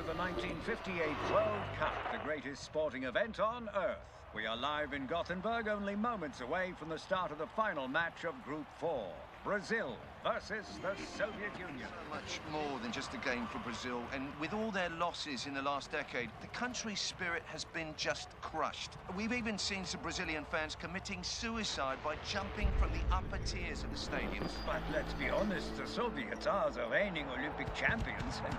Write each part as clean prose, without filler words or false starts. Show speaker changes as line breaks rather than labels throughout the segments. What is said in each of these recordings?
to the 1958 World Cup, the greatest sporting event on Earth. We are live in Gothenburg, only moments away from the start of the final match of Group 4. Brazil versus the Soviet Union.
So much more than just a game for Brazil, and with all their losses in the last decade, the country's spirit has been just crushed. We've even seen some Brazilian fans committing suicide by jumping from the upper tiers of the stadiums.
But let's be honest, the Soviets are the reigning Olympic champions, and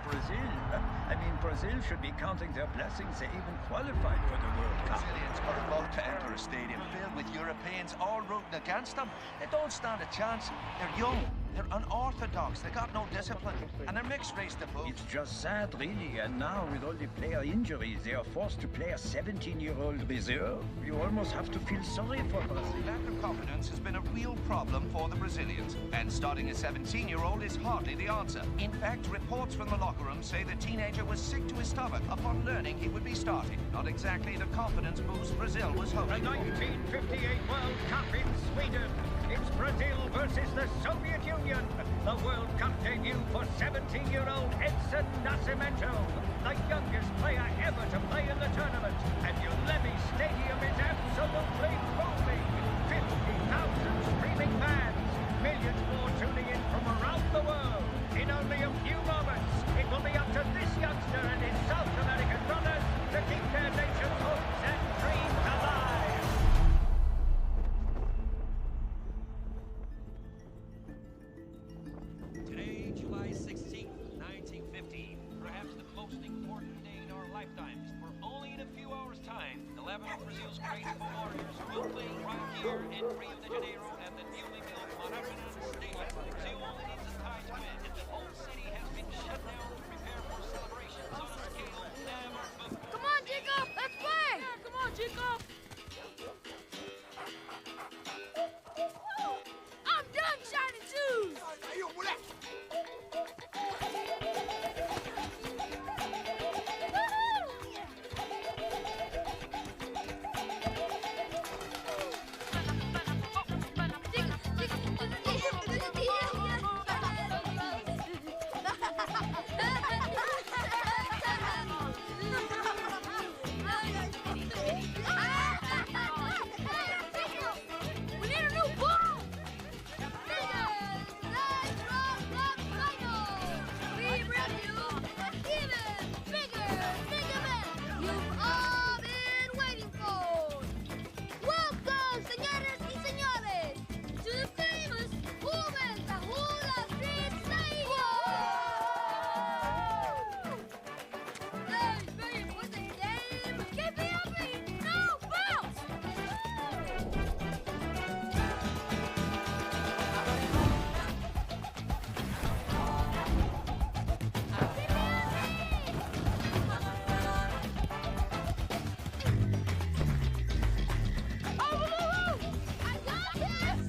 Brazil should be counting their blessings they even qualified for the World Cup.
Brazilians are about to enter a stadium filled with Europeans all rooting against them. They don't stand a chance. They're young, they're unorthodox, they got no discipline, and they're mixed race to boot.
It's just sad, really, and now with all the player injuries, they are forced to play a 17-year-old reserve. You almost have to feel sorry for Brazil.
Lack of confidence has been a real problem for the Brazilians, and starting a 17-year-old is hardly the answer. In fact, reports from the locker room say the teenager was sick to his stomach upon learning he would be starting. Not exactly the confidence boost Brazil was hoping
The
for.
1958 World Cup in Sweden. It's Brazil versus the Soviet Union. The World Cup debut for 17-year-old Edson Nascimento, the youngest player ever to play in the tournament. And Ulemi Stadium is absolutely booming. 50,000 streaming fans, millions more tuning in from around the world. In only a few moments, it will be up to this youngster and his South American brothers to keep their nation's hopes and dreams alive.
Today, July 16th, 1915, perhaps the most important day in our lifetimes, for only in a few hours' time, 11 of Brazil's graceful warriors will play right here in Rio de Janeiro at the newly built Maracanã Stadium. Brazil only needs a tie to win, and the whole city has been shut down to prepare for celebrations on a scale never before.
Come on, Jacob! Let's play! Yeah, come on, Jacob! I'm done shining shoes! We need a new ball! We bring you even bigger men you've all been waiting for. Welcome, señoras y señores, to the famous Women's Hula Street Stadium. Hey, baby, what's the game? Keep me happy. No bounce. I got this!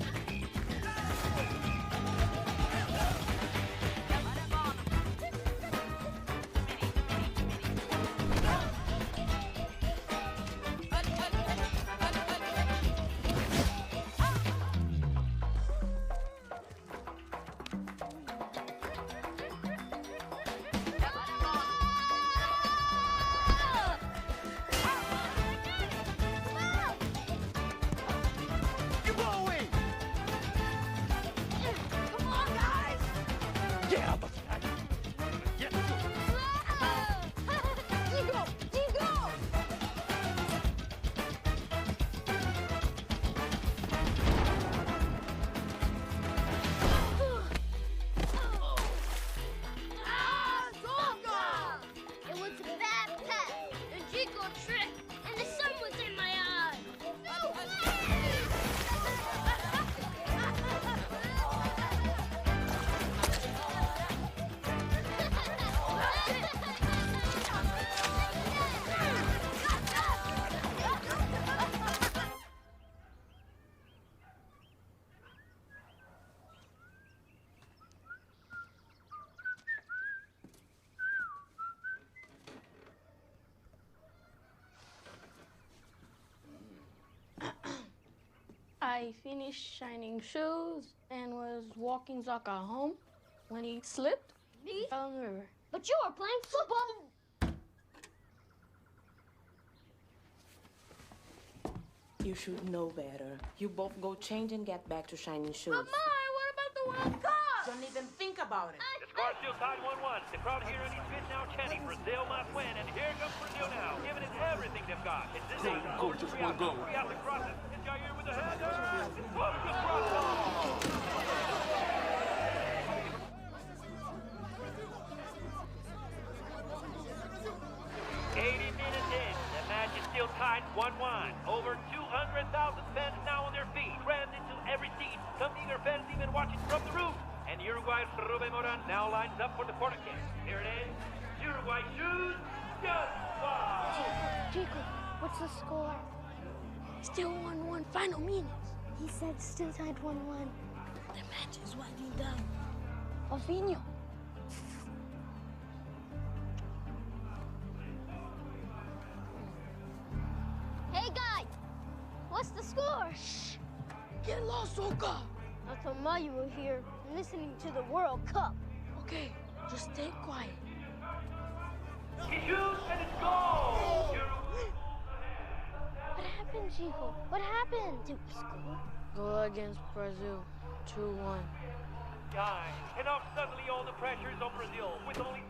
You go away!
Come on, guys!
Yeah, but
Digo! Digo! Ah, Zonga! It was a bad pass. The Chico tripped, and the sun was in my eye. No
I finished shining shoes and was walking Zaka home when he slipped.
Me?
Fell in the river.
But you are playing football.
You should know better. You both go change and get back to shining shoes.
But, Ma, what about the World Cup?
Don't even think about it.
The score's still tied 1-1. The crowd here in East Mid now chanting, Brazil must win. And here comes Brazil now, giving it everything they've got. It's this time.
Go, just one goal.
We have to cross it. It's Jair with the header. Focus, Brazil! 80 minutes in, the match is still tied 1-1. Over 200,000 fans now on their feet, crammed into every seat. Some eager fans even watching from the roof. And Uruguay's Ruben Moran now lines up for the corner kick. Here it is. Uruguay shoots. Just wow!
Chico, what's the score?
Still 1-1, final minutes.
He said still tied 1-1.
The match is winding down.
Alvinho. Hey, guys! What's the score?
Shh! Get lost, Oka!
I thought Ma you were here listening to the World Cup.
Okay, just stay quiet.
He shoots and it's goal!
What happened, Chico? What happened? Did we score?
Goal against Brazil, 2-1.
Guys, and now suddenly all the pressure is on Brazil with only...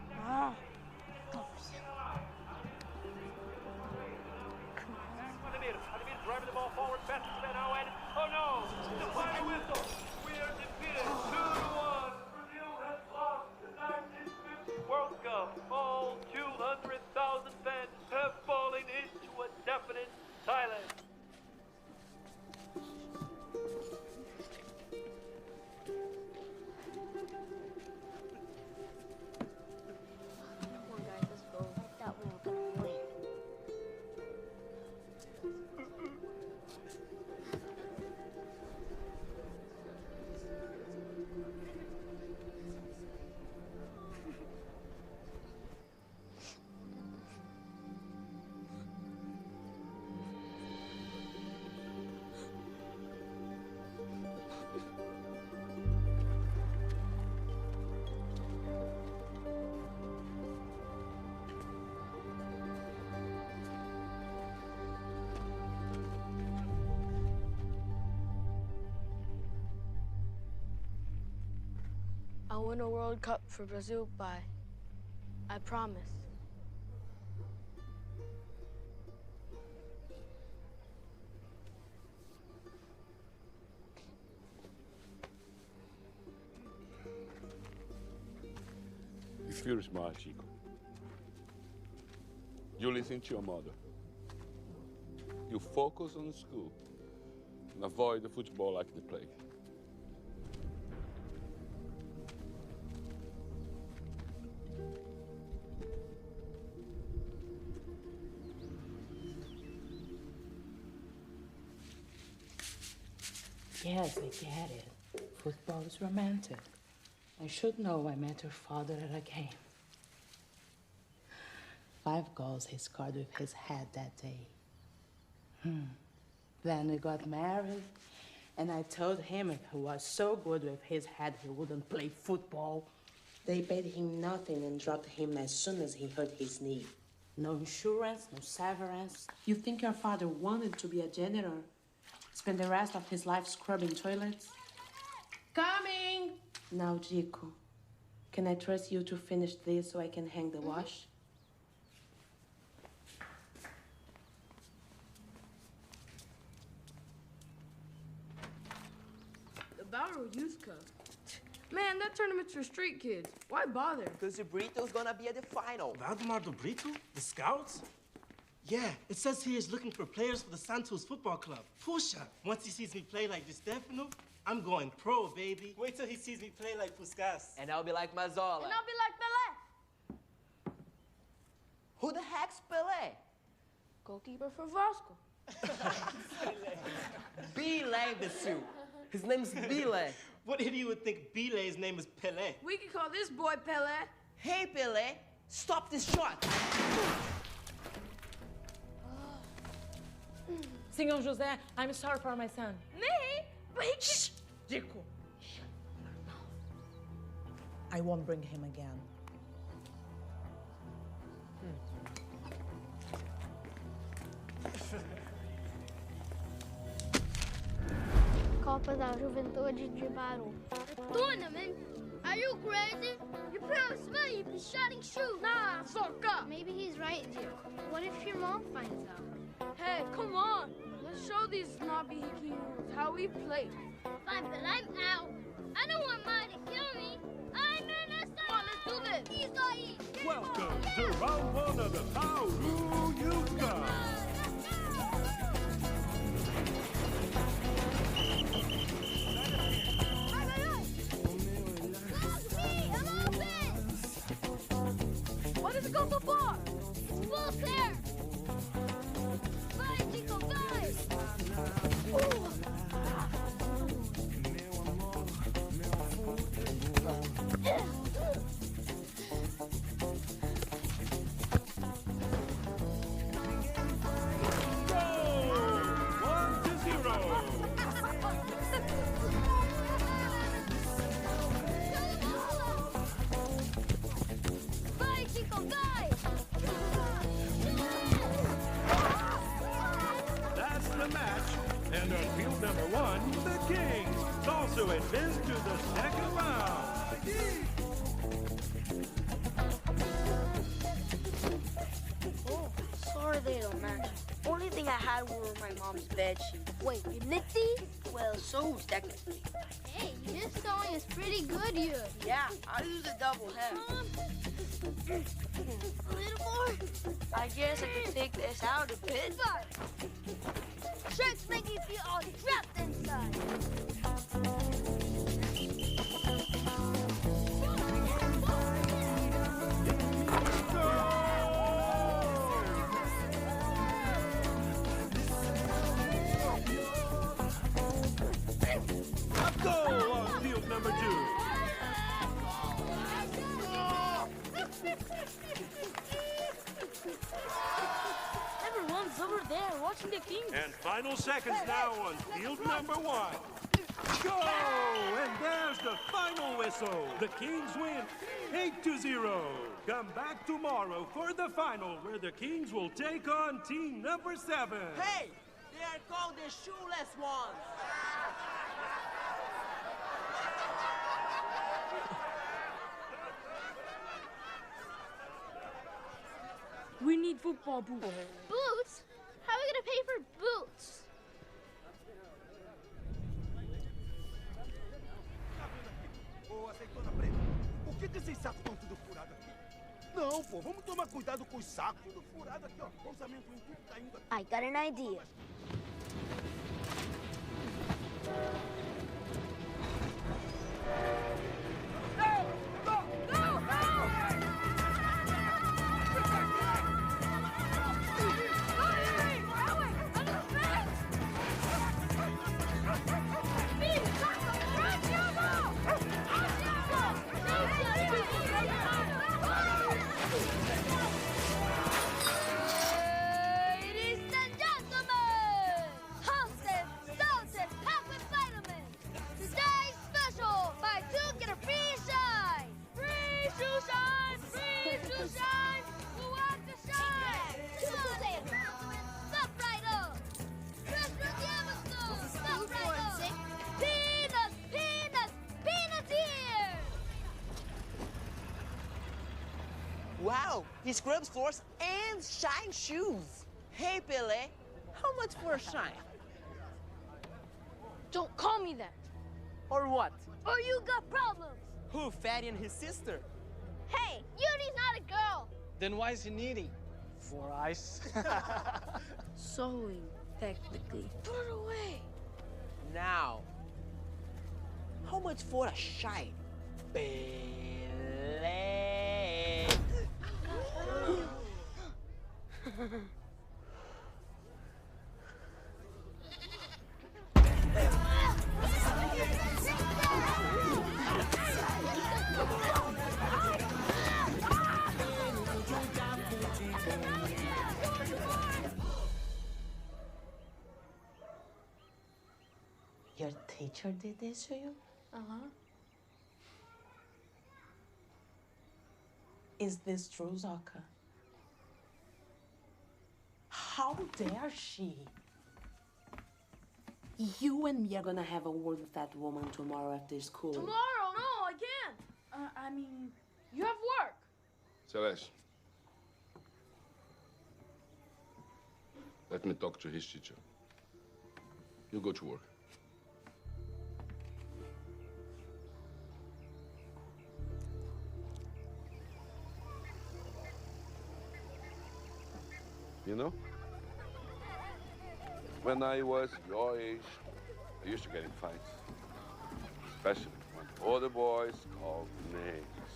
Ademir driving the ball forward, fast as now, and oh no! The final whistle! We are defeated 2-1! Brazil has lost the 1950 World Cup. All 200,000 fans have fallen into a definite silence.
Come on, guys, let's go. I thought we were gonna win.
I'll win a World Cup for Brazil by, I promise.
You feel smart, Chico. You listen to your mother. You focus on school and avoid the football like the plague.
Yes, I get it. Football is romantic. I should know I met your father at a game. 5 goals he scored with his head that day. Then we got married, and I told him if he was so good with his head, he wouldn't play football. They paid him nothing and dropped him as soon as he hurt his knee. No insurance, no severance. You think your father wanted to be a janitor? Spend the rest of his life scrubbing toilets? Coming! Now, Chico, can I trust you to finish this so I can hang the wash?
The Battle Youth Cup. Man, that tournament's for street kids. Why bother?
Because the Brito's gonna be at the final.
Valdemar do Brito? The scouts? Yeah, it says he is looking for players for the Santos Football Club. Puxa, once he sees me play like Di Stefano, I'm going pro, baby. Wait till he sees me play like Puskas.
And I'll be like Mazzola.
And I'll be like Pele.
Who the heck's Pele?
Goalkeeper for Vasco.
Pele, imbecile. His name's Pele.
What idiot would think Bile's name is Pele?
We can call this boy Pele.
Hey, Pele, stop this shot.
Senhor José, I'm sorry for my son.
Me? But he
Shh! Chico. I won't bring him again.
Copa da Juventude de Baru. Tournament? Are you crazy? Your parents smell you be shouting shoes. Nah, Sorka. Maybe he's right, Gio. What if your mom finds out?
Hey, come on. Let's show these snobby Hikius how we play.
Fine, but I'm out. I don't want mine to kill me. I'm innocent.
Come on, let's do this.
He's not eating.
Welcome to round one of the Pauru Youth Cup.
What does it go for?
It's full clear. Vai, Chico, vai. Vai, Chico, vai.
That's the match. And on field number one, the Kings also advance to the second round.
Oh, sorry they don't match. Only thing I had were my mom's bed sheets.
Wait, you knit these?
Well, sews technically.
Hey, this sewing is pretty good here.
Yeah, I use a double hem.
A little more.
I guess I could take this out a bit.
Shirts make you feel all trapped inside.
Go on field number two.
Everyone's over there watching the Kings.
And final seconds now on field number one. Go! And there's the final whistle. The Kings win 8-0. Come back tomorrow for the final, where the Kings will take on team number 7.
Hey! They are called the shoeless ones!
We need football boots.
Boots? How are we gonna pay for boots?
Ô, azeitona preta, por que esses sacos estão tudo furados aqui? Não, pô, vamos tomar cuidado com os sacos. Tudo furado aqui, ó. Orçamento em tudo tá indo aqui.
I got an idea.
Ladies and gentlemen, hostess, salted, packed with vitamins. Today's special, buy two, get a free shine. Free shoe shine, free shoe shine. Who wants to shine? Stop right up. Mr. Yamasko, stop right up. Peanuts, peanuts, peanuts here.
Wow! He scrubs floors and shines shoes! Hey, Pele! How much for a shine?
Don't call me that.
Or what?
Or you got problems.
Who, Fatty and his sister?
Hey, Yudi's not a girl.
Then why is he needing?
For ice.
Sewing, technically.
Put it away.
Now, how much for a shine? Pele!
Your teacher did this to you?
Uh-huh.
Is this true, Zoka? How dare she? You and me are gonna have a word with that woman tomorrow after school.
Tomorrow? No, I can't. I mean, you have work.
Celeste. Let me talk to his teacher. You go to work. You know, when I was your age, I used to get in fights. Especially when other boys called names.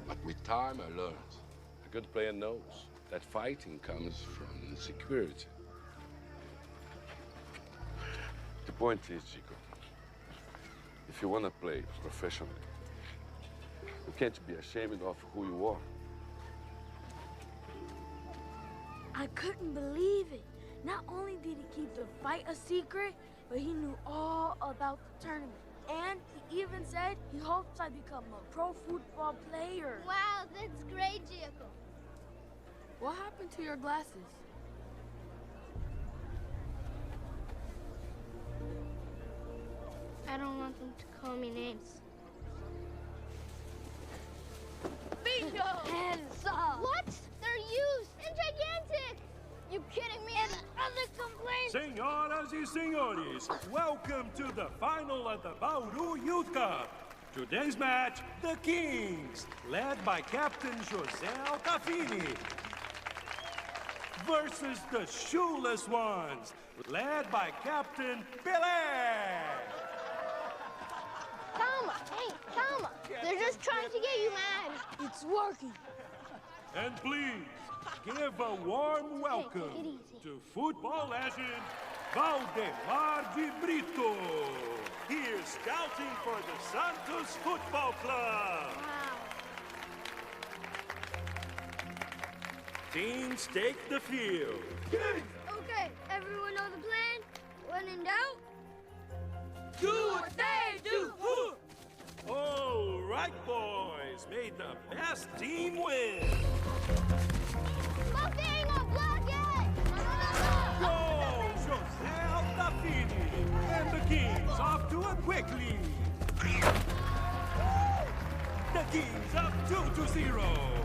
But with time, I learned. A good player knows that fighting comes from insecurity. The point is, Chico, if you want to play professionally, you can't be ashamed of who you are.
I couldn't believe it. Not only did he keep the fight a secret, but he knew all about the tournament. And he even said he hopes I become a pro football player.
Wow, that's great, Chico.
What happened to your glasses?
I don't want them to call me names.
Bingo! Hands up!
What? They're used and gigantic! You kidding me?
And other complaints?
Señoras y señores, welcome to the final of the Bauru Youth Cup. Today's match, the Kings, led by Captain José Altafini, versus the Shoeless Ones, led by Captain Pele.
Calma, hey, calma. They're just trying to get you mad.
It's working.
And please, give a warm welcome to football legend Valdemar de Brito, here scouting for the Santos Football Club.
Wow.
Teams take the field.
Okay, everyone know the plan? When in doubt,
Do what they do.
All right, boys, may the best team win.
Smoking a blockade!
Go, José Altafini, and the Kings off to a quick lead. The Kings up 2-0.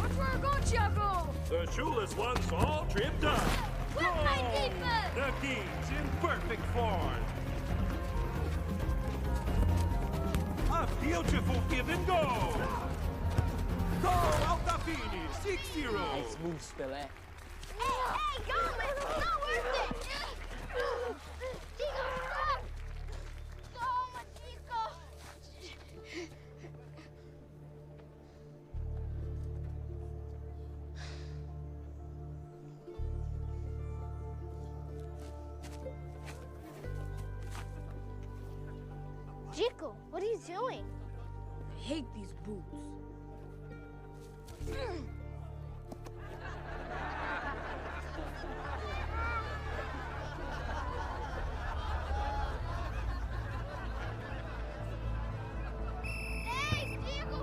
watch where I go, Chico!
The Shoeless Ones all tripped up.
With my defense!
The Kings in perfect form. A beautiful give and go. Go, Altafini, 6-0.
Nice moves, Pele.
Hey, go, man! It's not worth it! Chico, stop! Toma, Chico! Chico, what are you doing?
I hate these boots.
Hey, Chico!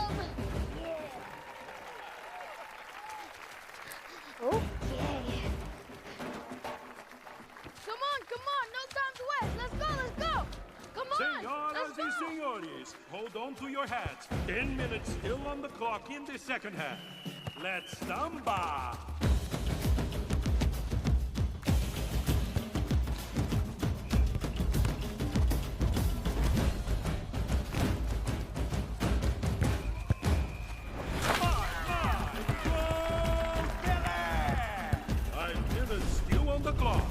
Okay.
Come on, no time to waste. Let's go. Come on,
Señoras y señores, hold on to your hats. 10 minutes still on the clock in the second half. Let's samba. Still on the clock.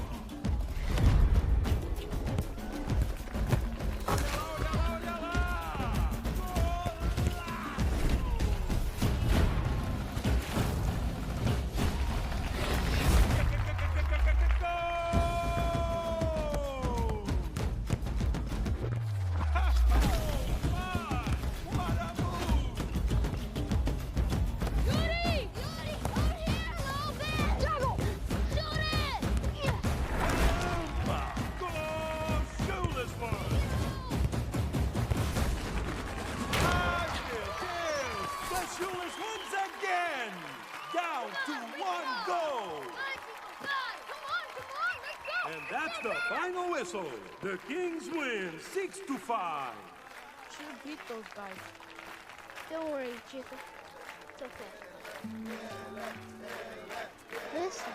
That's the final whistle. The Kings win 6-5.
Should beat those guys.
Don't worry, Chico. It's okay. Listen.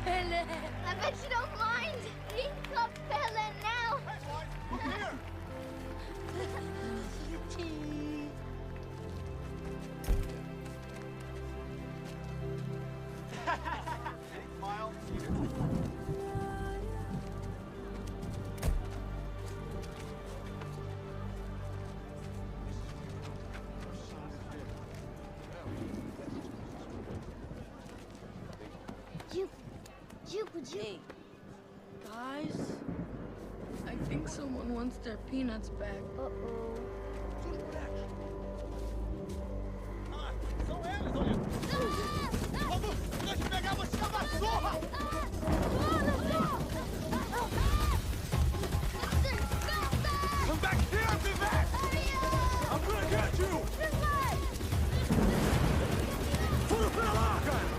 Pele.
I bet you don't mind. He loves Pele now.
Look here. Smile.
Hey,
guys, I think someone wants their peanuts back.
Uh-oh.
São eles, olha! Vamos! Deixa eu pegar você na vassoura! Come back here, Vivek! I'm gonna get you! Furo pra lá, cara!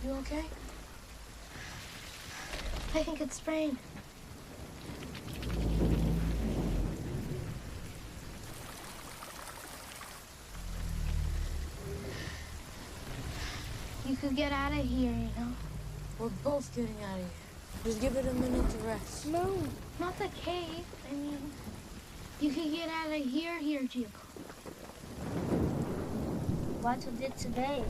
You okay?
I think it's sprained. You could get out of here, you know.
We're both getting out of here. Just give it a minute to rest.
No, not the cave. I mean, you could get out of here, Chico.
What you did today?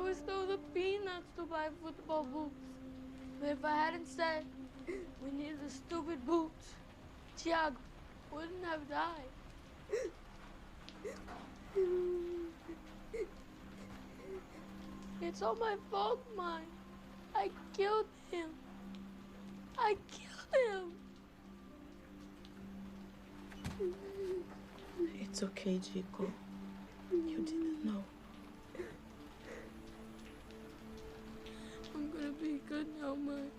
always throw the peanuts to buy football boots. But if I hadn't said we needed the stupid boots, Thiago wouldn't have died. It's all my fault, mine. I killed him. I killed him.
It's okay, Chico. You didn't know.
I'm gonna be good now, mine.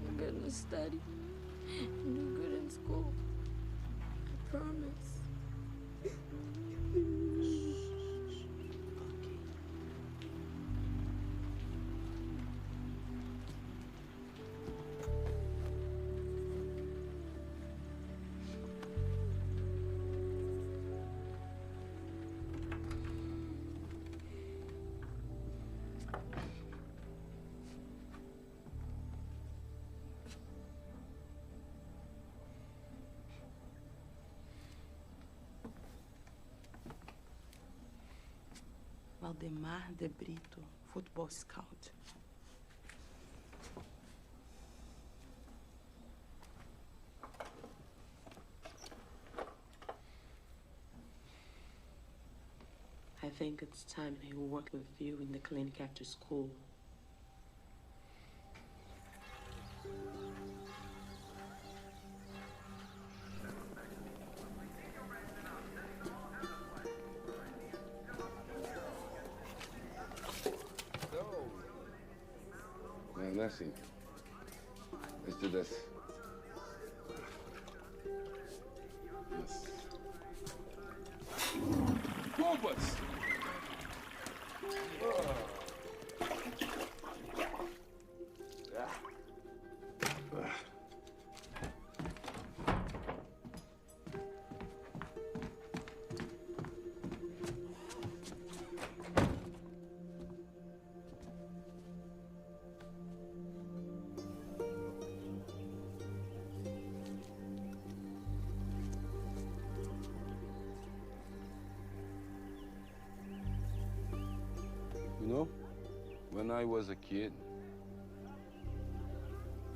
I'm gonna study and do good in school. I promise.
Valdemar de Brito, football scout. I think it's time he worked with you in the clinic after school.
Nessie, let's do this. Yes. Forwards! You know, when I was a kid,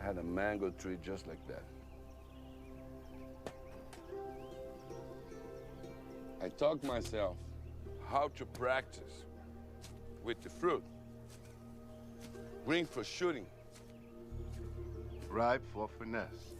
I had a mango tree just like that. I taught myself how to practice with the fruit. Green for shooting.
Ripe for finesse.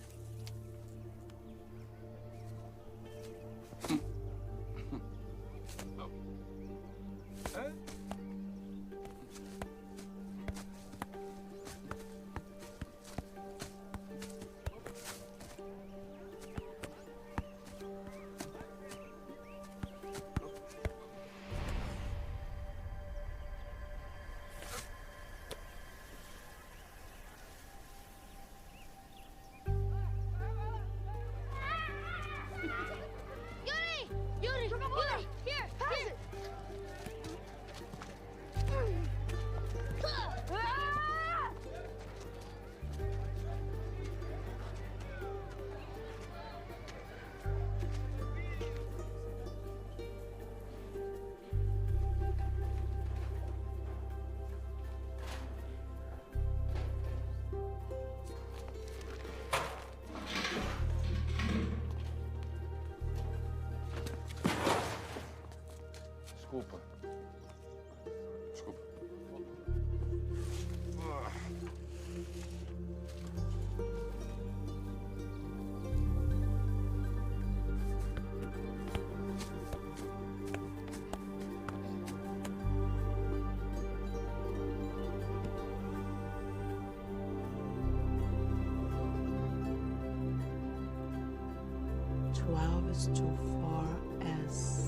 Desculpa. Desculpa.
Is too far as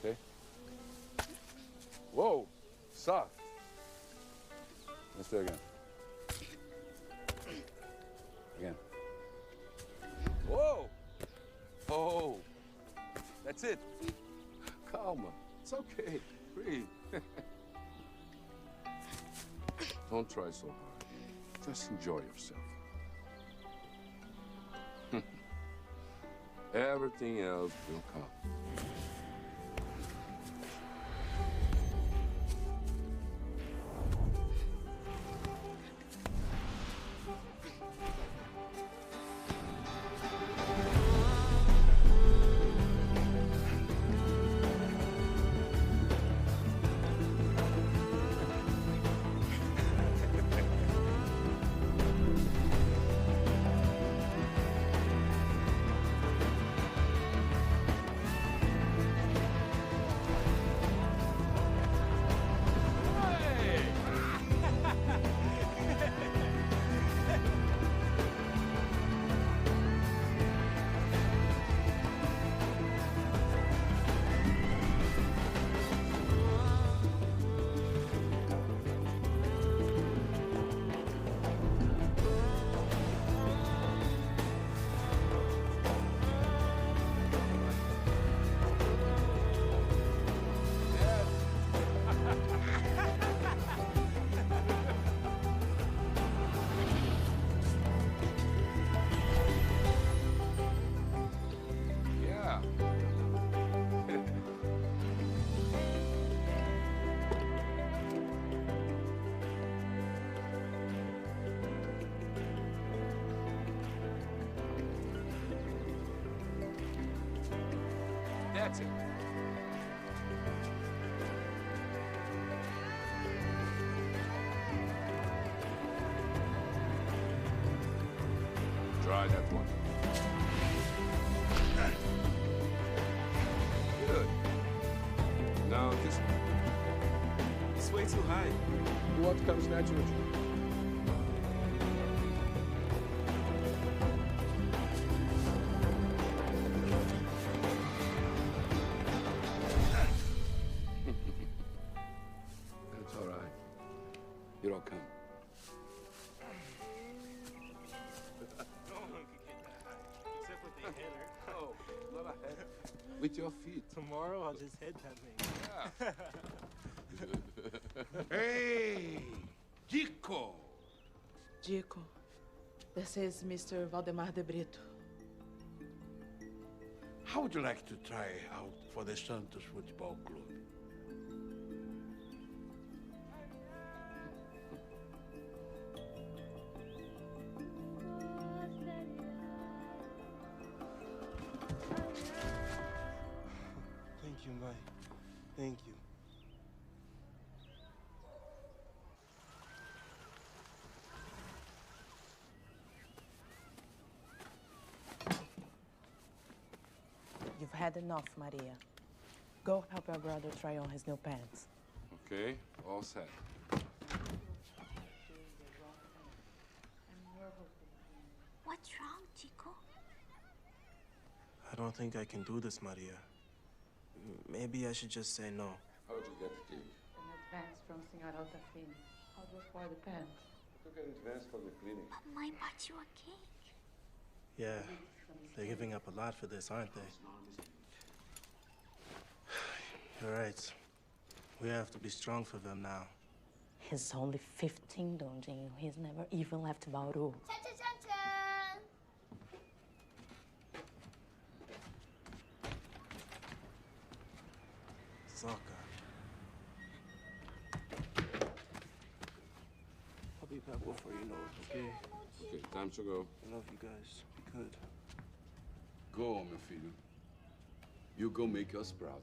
Okay? Whoa, soft. Let's do it again. Again. Whoa! Oh, that's it. Calma. It's okay. Breathe. Don't try so hard. Just enjoy yourself. Everything else will come. That's it. Try that one. Good. Now this one.
It's way too high.
What comes naturally? That's all right. You're all come.
No one could get that high, except with a header.
Oh, not a head. With your feet.
Tomorrow I'll just head that thing.
Yeah.
Hey, Chico!
Chico, this is Mr. Valdemar de Brito.
How would you like to try out for the Santos Football Club?
Thank you, Mike. Thank you.
You've had enough, Maria. Go help your brother try on his new pants.
Okay, all set.
What's wrong, Chico?
I don't think I can do this, Maria. Maybe I should just say no.
How would you get the cake?
An advance from Senhora Altafine. How do I afford the pants?
You get advance from the cleaning.
But mine bought you a cake.
Yeah, they're giving up a lot for this, aren't they? You're right. We have to be strong for them now.
He's only 15, Dondinho. He's never even left Bauru.
Cha-cha-cha-cha!
Soccer. I'll be back before you know it, okay?
Okay, time to go.
I love you guys. Be good.
Go, meu filho. You go make us proud.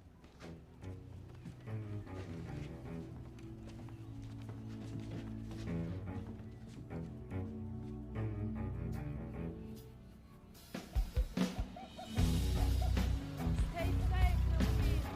Stay safe, meu filho.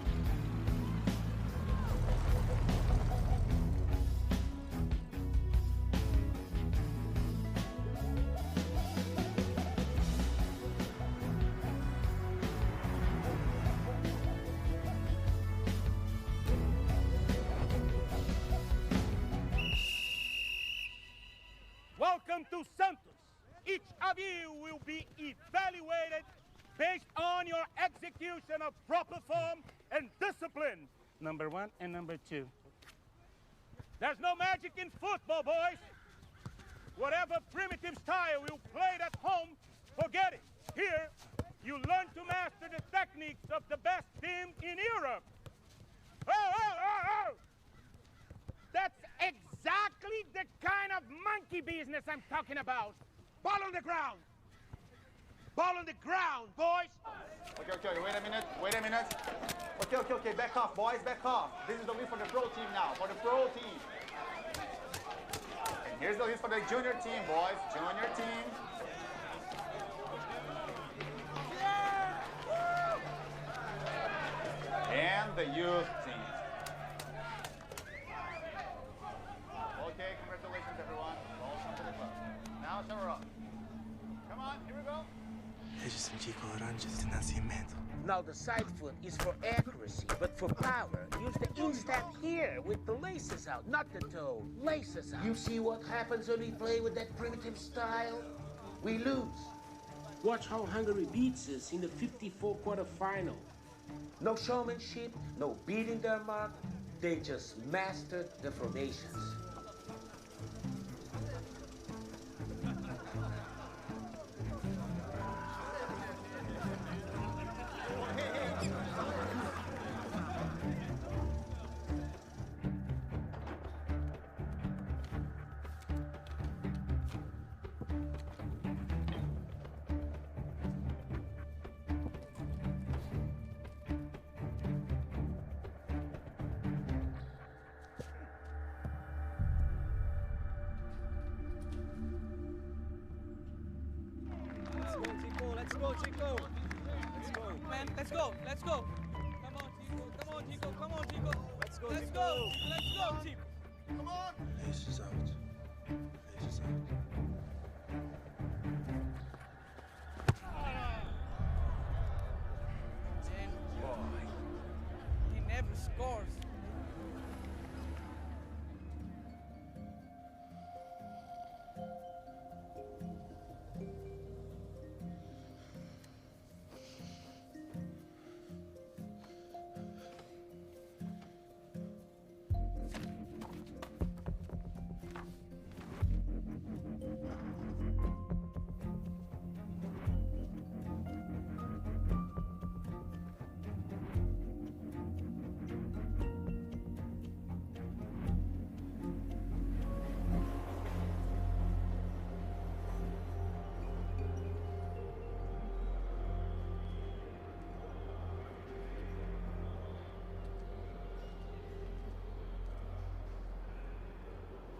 Welcome to Santos. Each of you will be evaluated based on your execution of proper form and discipline. Number 1 and number 2. There's no magic in football, boys. Whatever primitive style you played at home, forget it. Here, you learn to master the techniques of the best team in Europe. Oh! That's exactly the kind of monkey business I'm talking about. Ball on the ground. Ball on the ground, boys.
Okay, wait a minute. Okay, back off, boys, back off. This is the list for the pro team now, for the pro team. And here's the list for the junior team, boys, junior team. And the youth team. Okay, congratulations, everyone. Welcome to the club. Now, shower up. Come on, here we go.
Now the side foot is for accuracy, but for power, use the instep here with the laces out, not the toe. Laces out. You see what happens when we play with that primitive style? We lose.
Watch how Hungary beats us in the 54 quarterfinal.
No showmanship, no beating their mark. They just mastered the formations.
Chico. Let's go, man. Let's go. Come on, Chico. Let's go, Chico. Come on.
Laces out.
Boy, he never scores.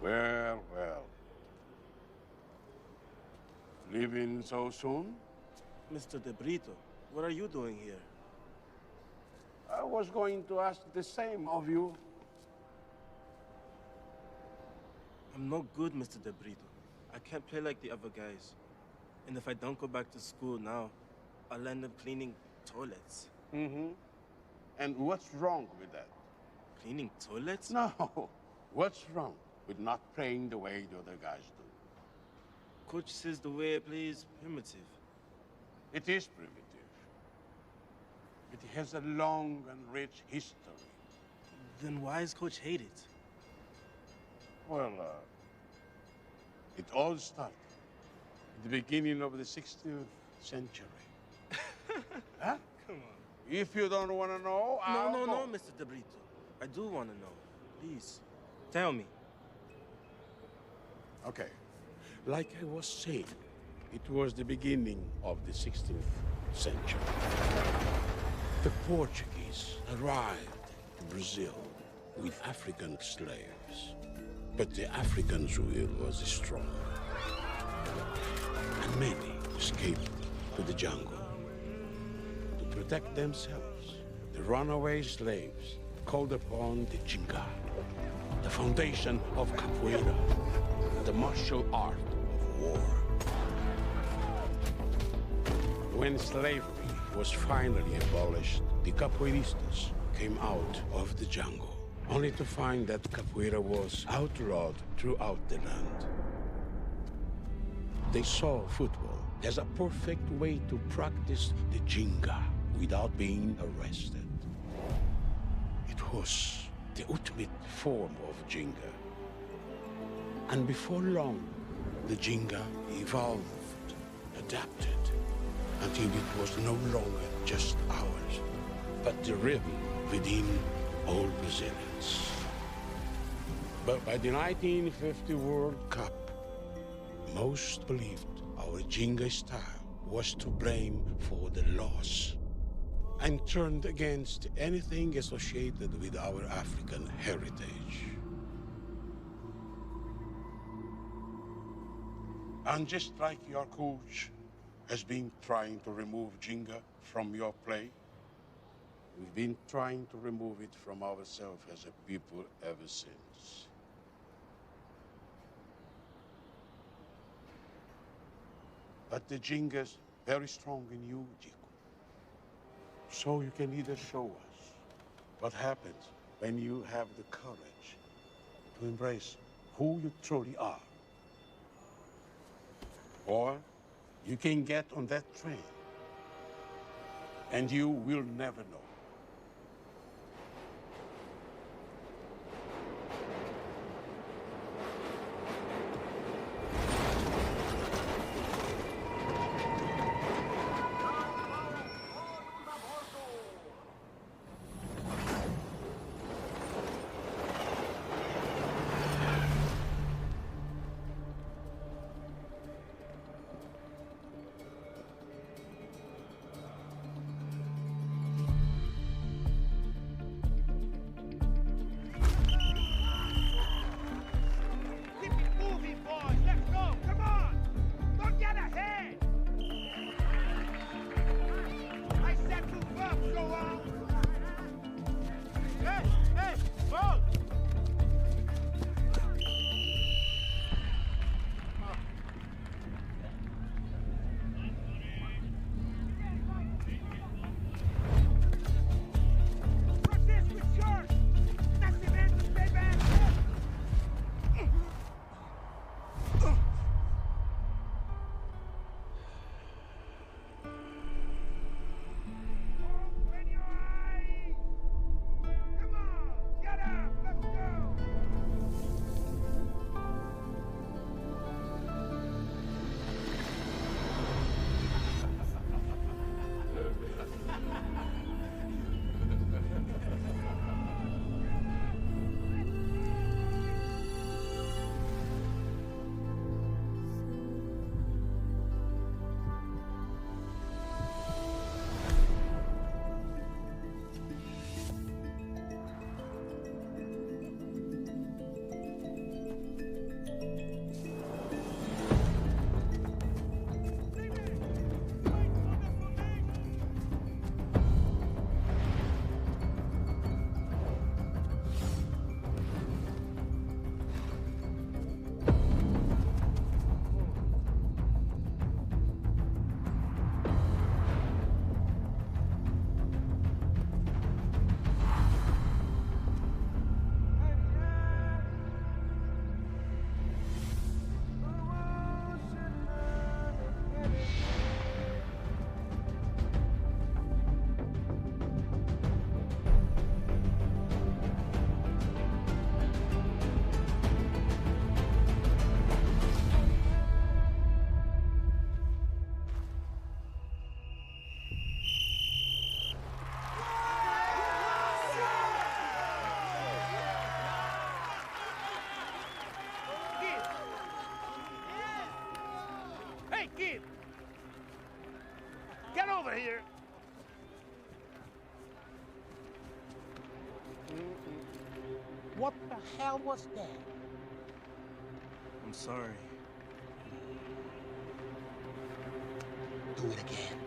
Well. Leaving so soon?
Mr. De Brito, what are you doing here?
I was going to ask the same of you.
I'm no good, Mr. De Brito. I can't play like the other guys. And if I don't go back to school now, I'll end up cleaning toilets.
Mm-hmm. And what's wrong with that?
Cleaning toilets?
No. What's wrong with not playing the way the other guys do?
Coach says the way I play is primitive.
It is primitive. It has a long and rich history.
Then why does Coach hate it?
Well, it all started at the beginning of the 16th century. Huh?
Come on.
If you don't want to know,
No, Mr. De Brito. I do want to know. Please, tell me.
Okay. Like I was saying, it was the beginning of the 16th century. The Portuguese arrived to Brazil with African slaves. But the Africans' will was strong. And many escaped to the jungle. To protect themselves, the runaway slaves called upon the Chinga, the foundation of capoeira, the martial art of war. When slavery was finally abolished, the capoeiristas came out of the jungle, only to find that capoeira was outlawed throughout the land. They saw football as a perfect way to practice the Jenga without being arrested. It was the ultimate form of Jenga. And before long, the Jenga evolved, adapted, until it was no longer just ours, but the rhythm within all Brazilians. But by the 1950 World Cup, most believed our Jenga style was to blame for the loss and turned against anything associated with our African heritage. And just like your coach has been trying to remove Jenga from your play, we've been trying to remove it from ourselves as a people ever since. But the Jenga's very strong in you, Chico. So you can either show us what happens when you have the courage to embrace who you truly are. Or you can get on that train and you will never know.
Kid! Get over here!
What the hell was that?
I'm sorry.
Do it again.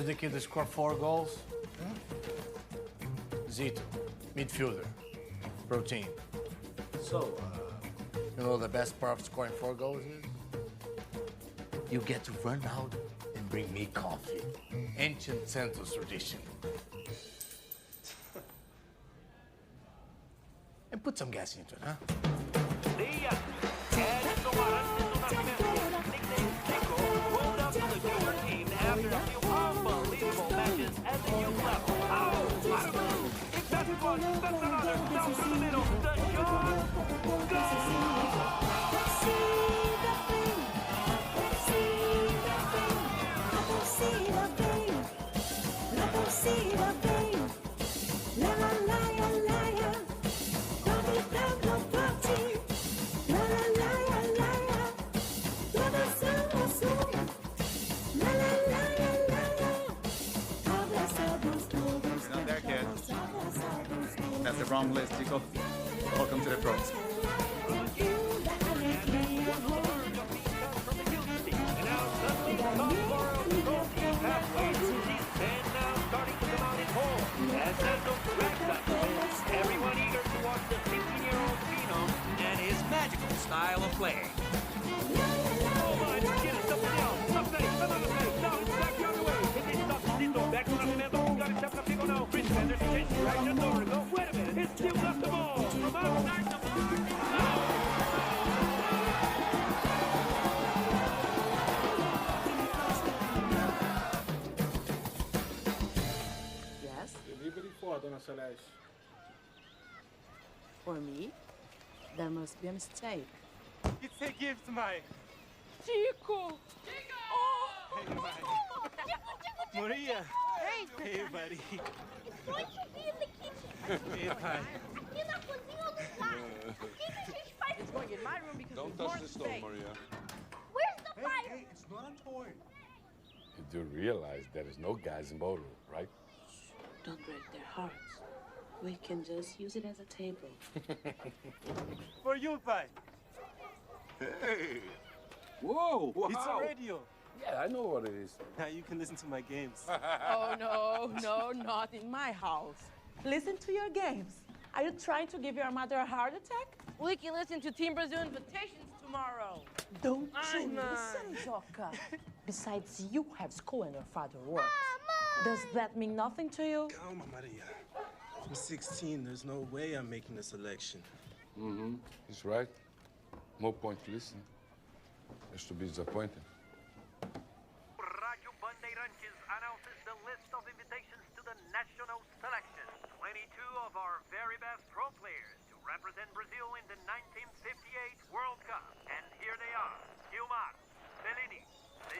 You're the kid that scored 4 goals? Zito, midfielder, protein.
So,
you know the best part of scoring 4 goals is? You get to run out and bring me coffee. Ancient Santos tradition. And put some gas into it, huh?
Not there, kid. That's the wrong list, Chico. Welcome to the pros.
Everyone eager to watch the 15-year-old phenom and his magical style of playing. Oh my, this kid is something else. Something, another thing. Now it's back the other way. Hit this stuff, Zito, back to Nascimento. Got himself a pico now. Chris Henderson changes direction. Door go. Wait a minute, it's still got the ball. From outside the
Yes?
Delivery for Dona Celeste.
For me, there must be a mistake.
It's a gift, Mai.
Chico! Oh!
Hey, Mai. Maria.
Hey!
Hey, buddy.
It's going to be in the kitchen.
Hey, Pai.
Aqui na cozinha ou no quarto? O que a gente faz?
It's going in my room because
Don't
it's
touch
more
the stove,
space.
Maria.
Where's the fire?
Hey, it's not a toy.
You do realize there is no gas in Bodo, right?
Don't break their hearts. We can just use it as a table.
For you, Pai.
Hey! Whoa! Wow!
It's a radio.
Yeah, I know what it is.
Now you can listen to my games.
Oh, no, not in my house. Listen to your games. Are you trying to give your mother a heart attack?
We can listen to Team Brazil invitations tomorrow.
Don't you
Ai, mãe.
listen, Joca. Besides, you have school and your father works. Does that mean nothing to you?
Calma, Maria. I'm 16. There's no way I'm making the selection.
Mm-hmm. He's right. No point listening. Has to be disappointed.
Radio Bandeirantes announces the list of invitations to the national selection. 22 of our very best pro players to represent Brazil in the 1958 World Cup. And here they are: Gilmar, Bellini,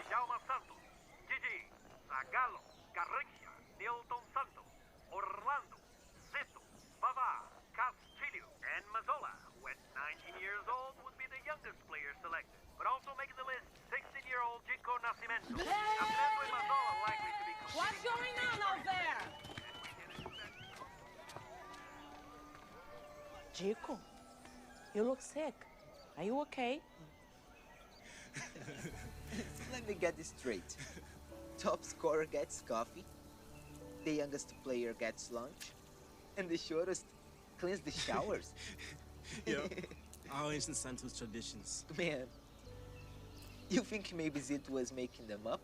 Djalma Santos, Gigi, Zagallo, Garrincha, Nilton Santos, Orlando, Zito, Pavard, Castilho, and Mazzola, who at 19 years old would be the youngest player selected. But also making the list, 16-year-old Chico Nascimento. Nascimento and Mazzola likely to be competing.
What's going on out there? Chico, you look sick. Are you okay?
Let me get this straight. Top scorer gets coffee, the youngest player gets lunch, and the shortest cleans the showers.
Yo, our ancient Santos traditions.
Man, you think maybe Zito was making them up?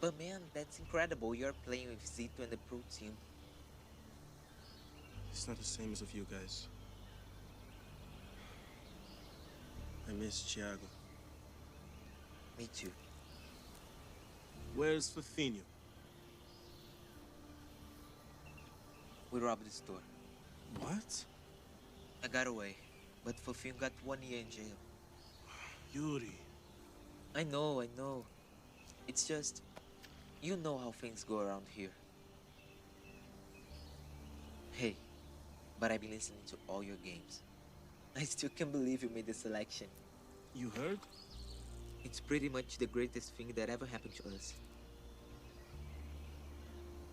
But man, that's incredible. You're playing with Zito and the pro team.
It's not the same as with you guys. I miss Thiago.
Me too.
Where's Fafinho?
We robbed the store.
What?
I got away, but Fofinho got 1 year in jail.
Yuri.
I know. It's just, you know how things go around here. Hey, but I've been listening to all your games. I still can't believe you made the selection.
You heard?
It's pretty much the greatest thing that ever happened to us.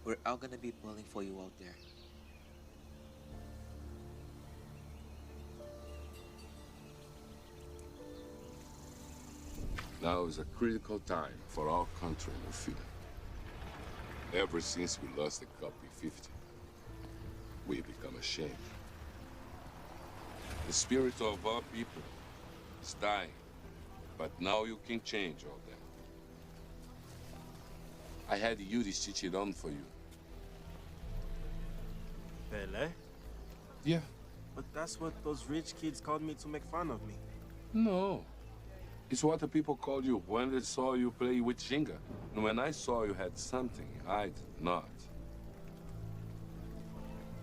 We're all gonna be pulling for you out there.
Now is a critical time for our country, my friend. Ever since we lost the Cup in '50, we become ashamed. The spirit of our people is dying, but now you can change all that. I had Yuri stitch it on for you.
Pele?
Yeah.
But that's what those rich kids called me to make fun of me.
No. It's what the people called you when they saw you play with Ginga. And when I saw you had something, I did not.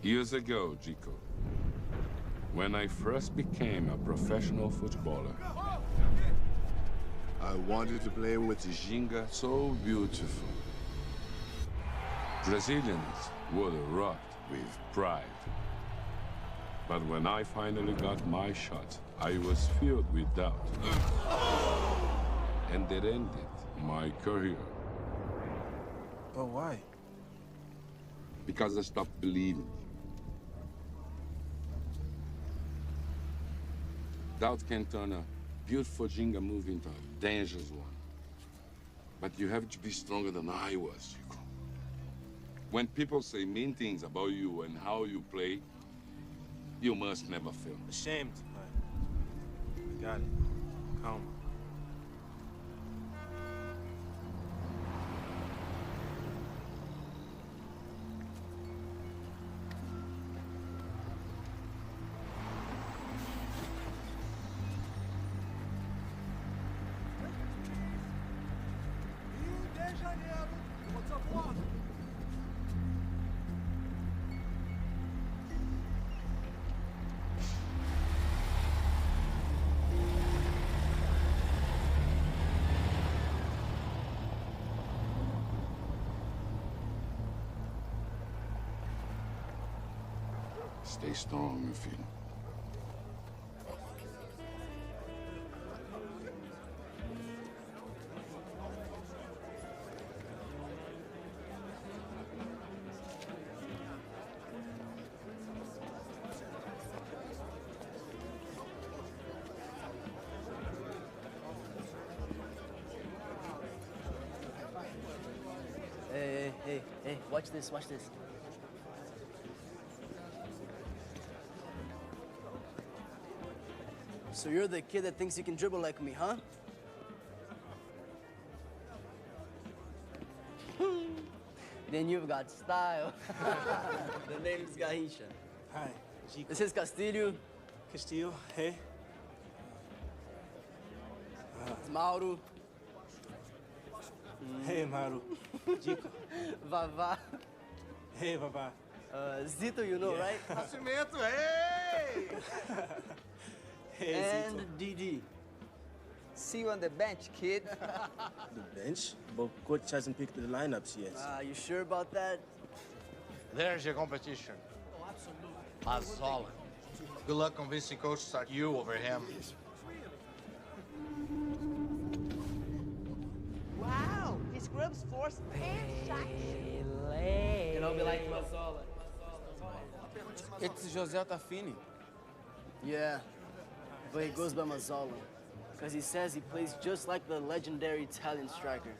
Years ago, Chico, when I first became a professional footballer, I wanted to play with Ginga so beautiful. Brazilians were rocked with pride. But when I finally got my shot, I was filled with doubt. And it ended my career.
But why?
Because I stopped believing. Doubt can turn a beautiful Ginga move into a dangerous one. But you have to be stronger than I was, Chico. When people say mean things about you and how you play, you must never fail.
Ashamed, but I got it. Calm.
Stay strong, my friend.
Hey, watch this, watch this. So you're the kid that thinks you can dribble like me, huh? Then you've got style. The name's Gahisha.
Hi, Chico.
This is Castillo.
Castillo, hey.
It's Mauro.
Hey, Mauro. Chico.
Vava.
Hey, Vava.
Zito, you know, right?
Nascimento, hey!
Hey,
And
Zito.
Didi.
See you on the bench, kid.
The bench? But coach hasn't picked the lineups yet.
You sure about that?
There's your competition.
Oh, absolutely.
Mazola. Good luck convincing coach to start you over him.
Wow, he scrubs floors and shines.
And I'll be like Mazola.
It's José Tafini.
Yeah, but he goes by Mazola. Because he says he plays just like the legendary Italian striker.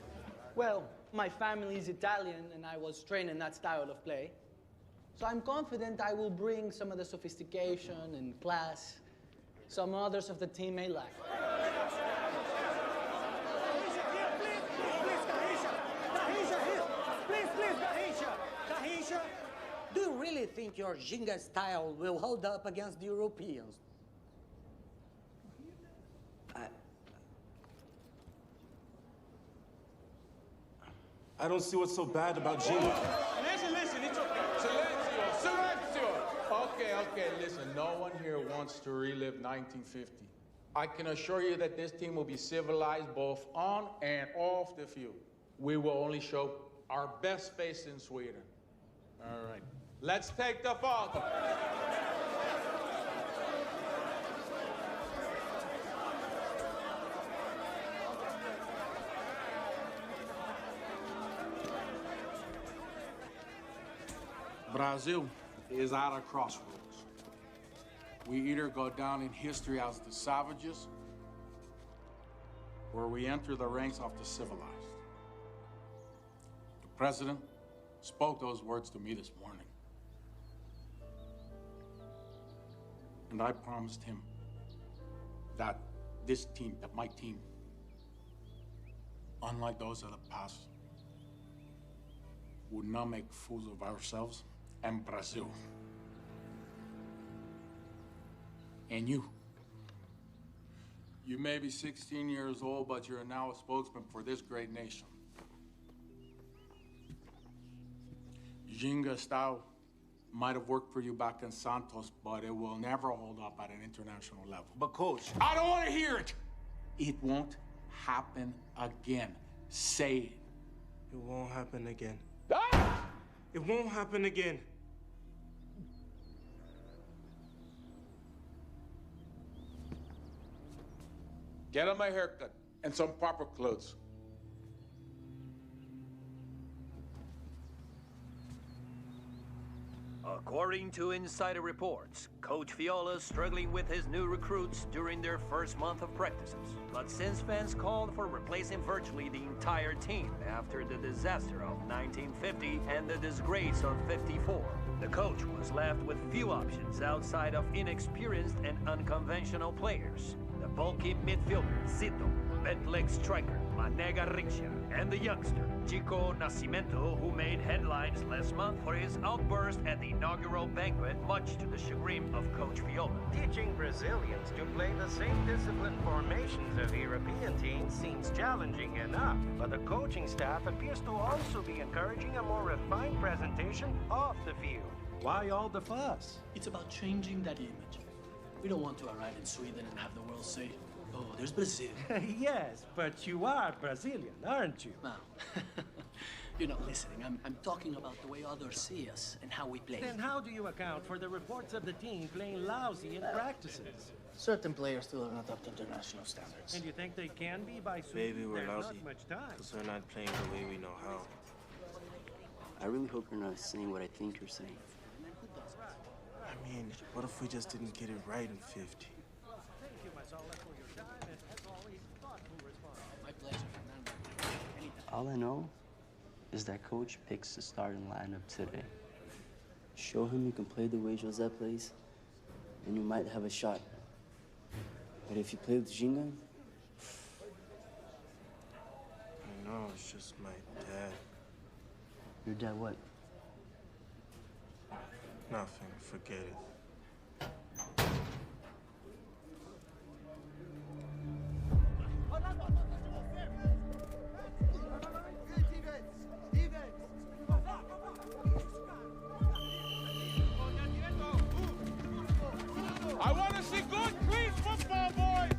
Well, my family is Italian and I was trained in that style of play. So I'm confident I will bring some of the sophistication and class some others of the team may lack.
Gahisha, do you really think your Ginga style will hold up against the Europeans?
I don't see what's so bad about Ginga.
Listen, it's okay. Silencio. Okay, listen. No one here wants to relive 1950. I can assure you that this team will be civilized both on and off the field. We will only show our best face in Sweden. All right. Let's take the photo.
Brazil is at a crossroads. We either go down in history as the savages,
where we enter the ranks of the civilized. The president spoke those words to me this morning. And I promised him that this team, that my team, unlike those of the past, would not make fools of ourselves and Brazil. And you may be 16 years old, but you're now a spokesman for this great nation. Ginga style might have worked for you back in Santos, but it will never hold up at an international level.
But coach,
I don't want to hear it. It won't happen again. Say it.
It won't happen again.
Ah!
It won't happen again.
Get him a haircut and some proper clothes.
According to insider reports, Coach Fiola's struggling with his new recruits during their first month of practices. But since fans called for replacing virtually the entire team after the disaster of 1950 and the disgrace of 54, the coach was left with few options outside of inexperienced and unconventional players. The bulky midfielder, Zito, bent-leg striker, Manega Riksha, and the youngster, Chico Nascimento, who made headlines last month for his outburst at the inaugural banquet, much to the chagrin of Coach Viola.
Teaching Brazilians to play the same disciplined formations of European teams seems challenging enough, but the coaching staff appears to also be encouraging a more refined presentation off the field.
Why all the fuss?
It's about changing that image. We don't want to arrive in Sweden and have the world say, oh, there's Brazil.
Yes, but you are Brazilian, aren't you?
Now, you're not listening. I'm talking about the way others see us and how we play.
Then how do you account for the reports of the team playing lousy in practices?
Certain players still are not up to international standards.
And you think they can be by Sweden?
Maybe we're
There's
lousy
not much time.
because we're not playing the way we know how.
I really hope you're not saying what I think you're saying.
I mean, what if we just didn't get it right in 50?
My pleasure, Fernando.
All I know is that coach picks the starting lineup today. Show him you can play the way Jose plays, and you might have a shot. But if you play with Ginga,
I know, it's just my dad.
your dad what?
Nothing, forget it.
I want to see good, clean football, boys.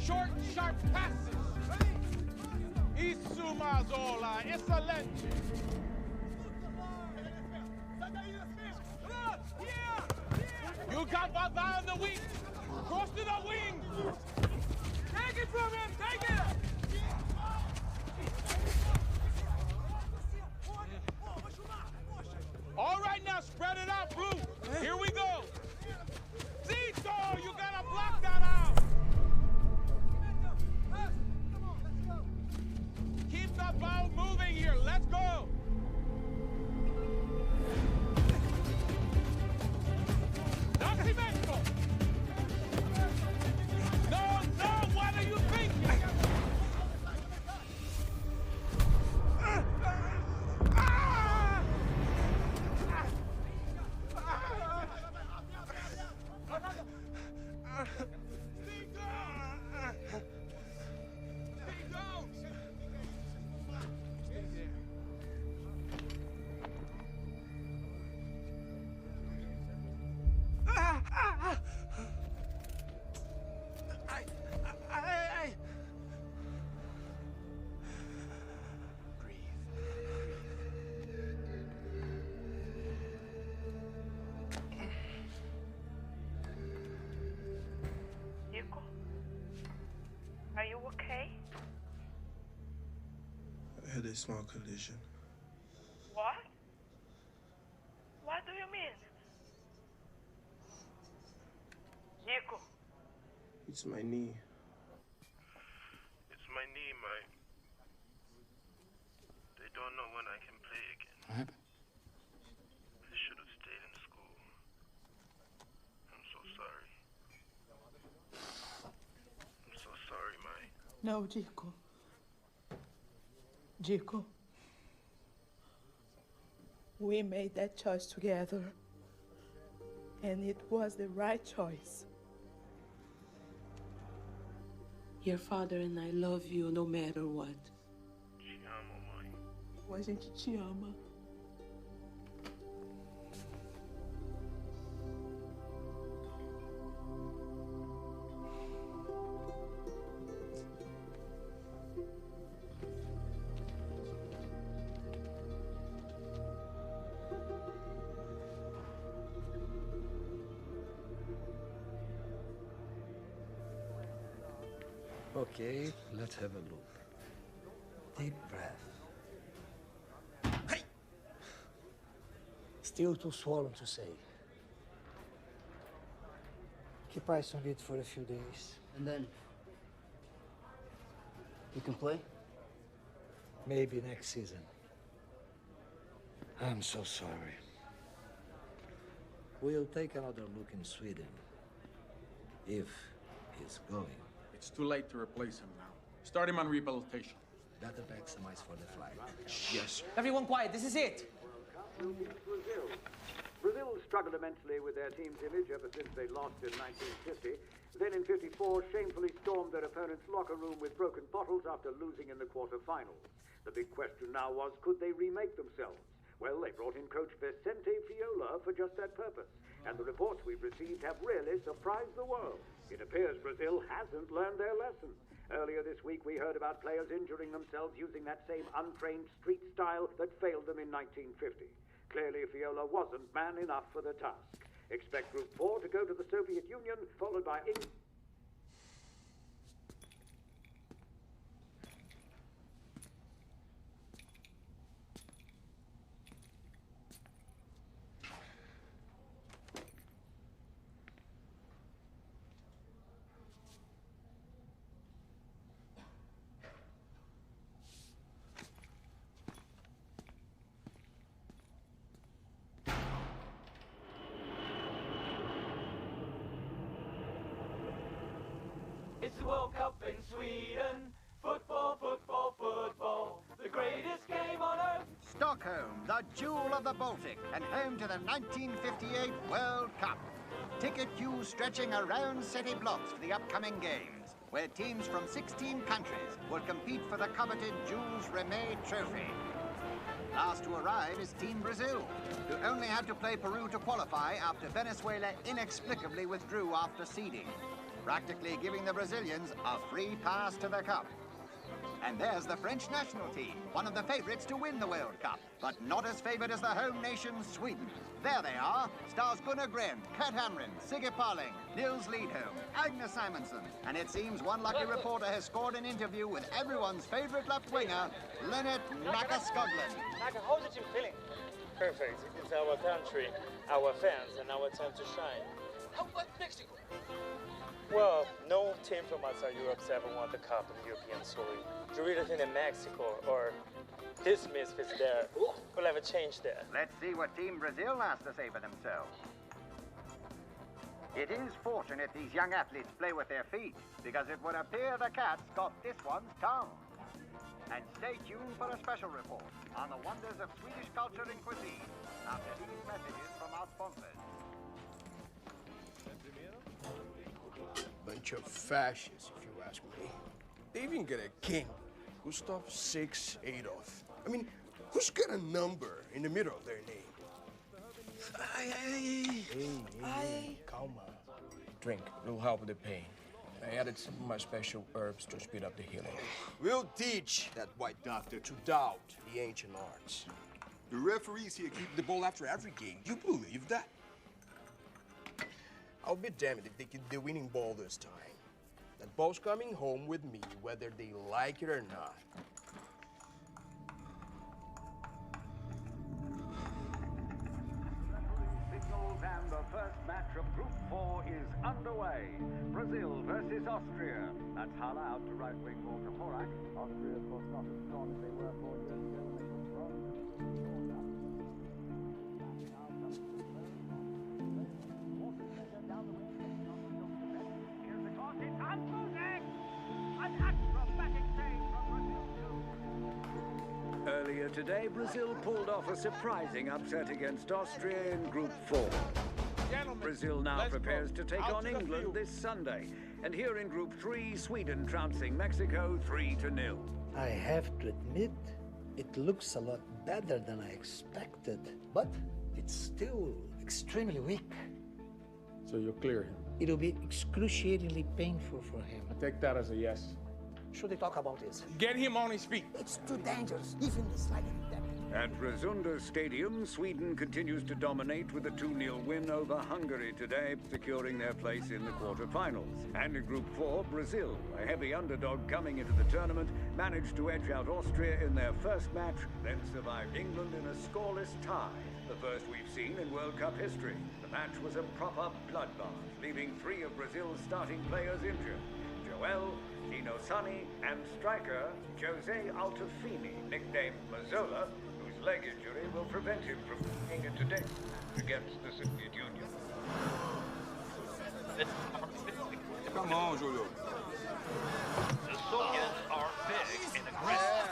Short, sharp passes. Isumazola, excelente. You got Baba on the wing. Cross to the wing. Take it from him. Take it. All right, now spread it out, Blue. Here we go. Zito, you gotta block that out. Keep the ball moving here. Let's go. Nascimento. No, what are you thinking?
Are you okay?
I had a small collision.
What? What do you mean? Nico.
It's my knee.
It's my
No, Dico. Dico. We made that choice together. And it was the right choice. Your father and I love you no matter what.
Te amo, mãe.
A gente te ama.
Okay, let's have a look. Deep breath. Hey! Still too swollen to say. Keep eyes on it for a few days.
And then you can play?
Maybe next season. I'm so sorry. We'll take another look in Sweden. If he's going.
It's too late to replace him now. Start him on rehabilitation.
Better maximize for the flight.
Yes.
Everyone quiet, this is it.
Brazil struggled immensely with their team's image ever since they lost in 1950. Then in 54, shamefully stormed their opponent's locker room with broken bottles after losing in the quarterfinals. The big question now was, could they remake themselves? Well, they brought in coach Vicente Fiola for just that purpose. And the reports we've received have really surprised the world. It appears Brazil hasn't learned their lesson. Earlier this week, we heard about players injuring themselves using that same untrained street style that failed them in 1950. Clearly, Fiola wasn't man enough for the task. Expect Group 4 to go to the Soviet Union, followed by England.
It's the World Cup in Sweden. Football, football, football. The greatest game on earth.
Stockholm, the jewel of the Baltic, and home to the 1958 World Cup. Ticket queues stretching around city blocks for the upcoming games, where teams from 16 countries will compete for the coveted Jules Rimet trophy. Last to arrive is Team Brazil, who only had to play Peru to qualify after Venezuela inexplicably withdrew after seeding, practically giving the Brazilians a free pass to the Cup. And there's the French national team, one of the favorites to win the World Cup, but not as favored as the home nation, Sweden. There they are, stars Gunnar Gren, Kurt Hamrin, Sigge Parling, Nils Lidholm, Agnes Simonsen, and it seems one lucky reporter has scored an interview with everyone's favorite left winger, Leonard Nakaskoglin.
Naka, how's the team feeling? Perfect. It's our country, our fans, and our time to shine.
How about Mexico?
Well, no team from outside Europe ever won the Cup in European soil. Do you really think that Mexico or this misfits there will have a change there?
Let's see what Team Brazil has to say for themselves. It is fortunate these young athletes play with their feet, because it would appear the cats got this one's tongue. And stay tuned for a special report on the wonders of Swedish culture and cuisine after these messages from our sponsors.
Bunch of fascists, if you ask me. They even get a king, Gustav VI Adolf. I mean, who's got a number in the middle of their name? Hey, calma.
Drink, it'll help with the pain. I added some of my special herbs to speed up the healing.
We'll teach that white doctor to doubt the ancient arts.
The referees here keep the ball after every game. You believe that?
I'll be damned if they keep the winning ball this time. That ball's coming home with me, whether they like it or not.
Signals and the first match of Group 4 is underway. Brazil versus Austria. That's Hala out to right wing Walter Horak. Austria, of course, not as strong as they were 4 years ago when they were strong. Here's the cross, it's Antunek! An act from Earlier today, Brazil pulled off a surprising upset against Austria in Group 4. Brazil now prepares to take on England this Sunday. And here in Group 3, Sweden trouncing Mexico 3-0.
I have to admit, it looks a lot better than I expected, but it's still extremely weak.
So you'll clear him?
It'll be excruciatingly painful for him.
I take that as a yes.
Should they talk about this?
Get him on his feet.
It's too dangerous, even the slightest step.
At Rosunda Stadium, Sweden continues to dominate with a 2-0 win over Hungary today, securing their place in the quarterfinals. And in Group 4, Brazil, a heavy underdog coming into the tournament, managed to edge out Austria in their first match, then survived England in a scoreless tie, the first we've seen in World Cup history. The match was a proper bloodbath, leaving 3 of Brazil's starting players injured. Joel, Dino Sani, and striker Jose Altafini, nicknamed Mazzola, whose leg injury will prevent him from playing it today against the Soviet Union.
Come on, Julio.
The Soviets are big and aggressive.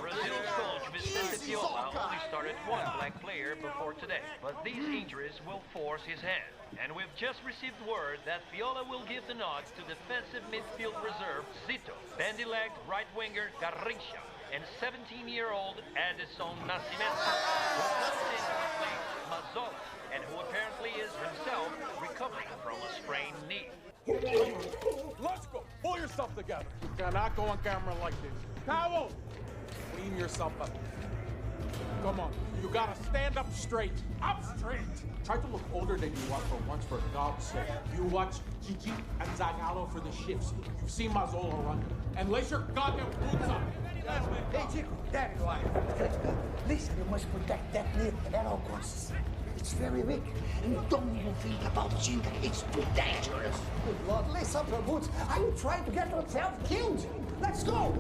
Brazil's coach Vicente Piola only started one black player before today, but these injuries will force his hand. And we've just received word that Piola will give the nod to defensive midfield reserve Zito, bandy-legged right-winger Garrincha, and 17-year-old Edson Nascimento, who comes in to replace Mazzola, and who apparently is himself recovering from a sprained knee.
Let's go. Pull yourself together. You cannot go on camera like this. Powell, clean yourself up. Come on. You gotta stand up straight. Up straight. Try to look older than you are for once, for God's sake. You watch Gigi and Zagallo for the shifts. You've seen Mazzola run. And lace your goddamn boots up.
Hey, Chico, there you are. Listen, you must protect that knee at all costs. It's very weak. And don't even think about Ginga. It's too dangerous. Good Lord, lace up your boots. Are you trying to get yourself killed? Let's go!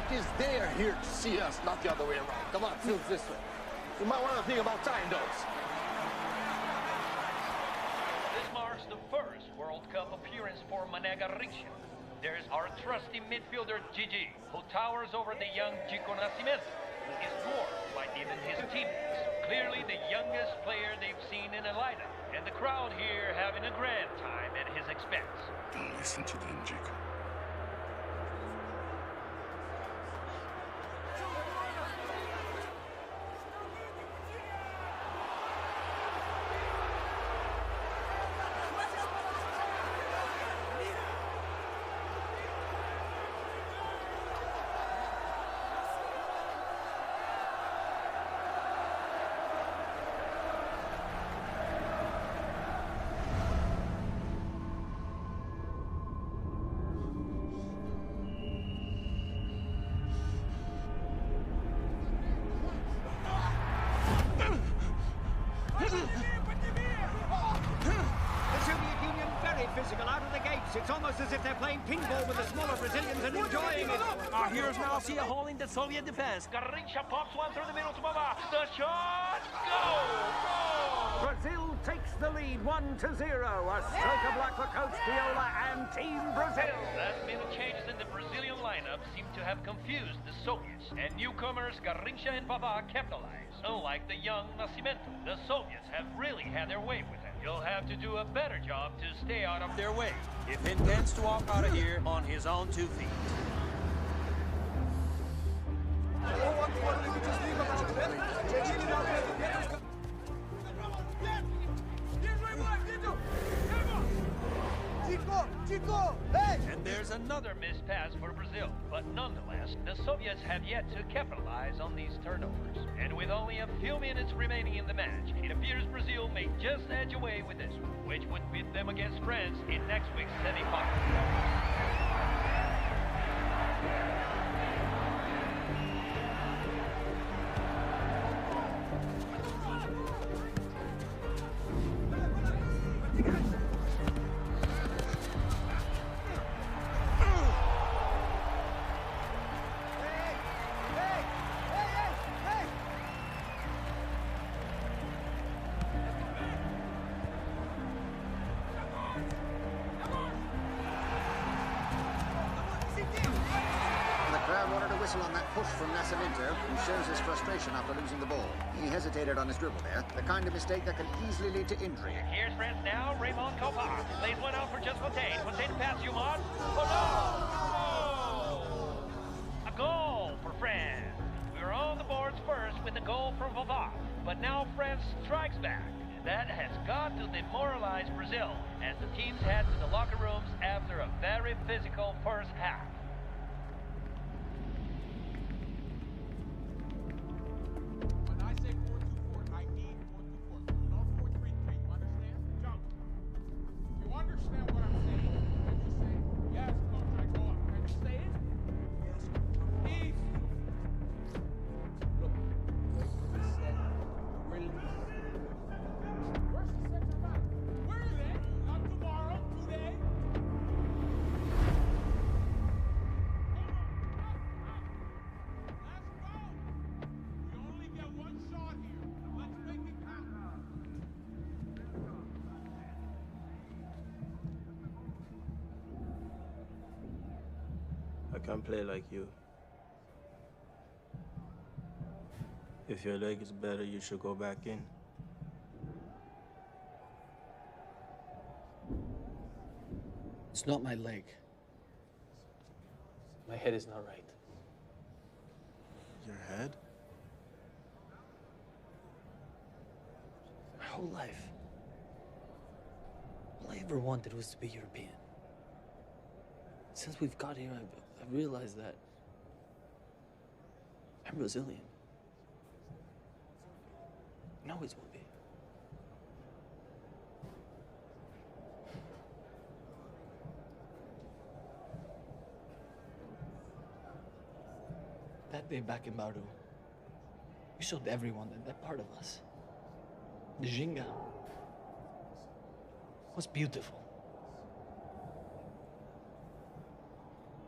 Is there here to see us, not the other way around. Come on, feels this way. You might want to think about tying those.
This marks the first World Cup appearance for Mané Garrincha. There's our trusty midfielder Gigi, who towers over the young Chico Nascimento, who is dwarfed by even his teammates. Clearly the youngest player they've seen in a lineup, and the crowd here having a grand time at his expense.
Don't listen to them, Chico.
It's almost as if they're playing ping-pong with the smaller Brazilians and enjoying it.
Our heroes now see a hole in the Soviet defense.
Garrincha pops one through the middle to Baba. The shot! Go!
Brazil takes the lead 1-0. A stroke of luck for Coach Piola and Team Brazil.
Last-minute changes in the Brazilian lineup seem to have confused the Soviets, and newcomers Garrincha and Baba capitalize. Unlike the young Nascimento, the Soviets have really had their way with him. You'll have to do a better job to stay out of their way.
If he intends to walk out of here on his own 2 feet.
Chico! Hey! And there's another missed pass for Brazil. But nonetheless, the Soviets have yet to capitalize on these turnovers. And with only a few minutes remaining in the match, it appears Brazil may just edge away with this, which would beat them against France in next week's semi-final.
whistle on that push from Nascimento, who shows his frustration after losing the ball. He hesitated on his dribble there, the kind of mistake that can easily lead to injury.
Here's France now. Raymond Coppa lays one out for just Fontaine. Fontaine pass Jumon. Oh no! A goal for France. We were on the boards first with the goal from Vavas, but now France strikes back. That has got to demoralize Brazil as the teams head to the locker rooms after a very physical first half.
When I say 4-2-4, I mean 4-2-4. Not 4-3-3. You understand? Jump. You understand what I'm saying? Can you say, yes, coach, I go up. Can you say it? Yes. East. Look, I said, we're losing. Where's the center back? Where is it? Not tomorrow, today. We only get one shot here. Let's make it count.
I can't play like you. If your leg is better, you should go back in.
It's not my leg. My head is not right.
Your head?
My whole life, all I ever wanted was to be European. Since we've got here, I've realized that I'm Brazilian. And always will be. That day back in Bauru, we showed everyone that part of us, the Ginga, was beautiful.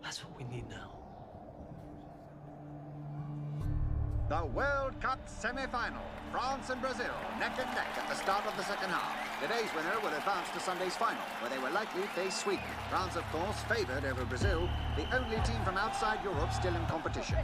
That's what we need now.
The World Cup semi-final. France and Brazil, neck and neck at the start of the second half. Today's winner will advance to Sunday's final, where they will likely face Sweden. France, of course, favoured over Brazil, the only team from outside Europe still in competition.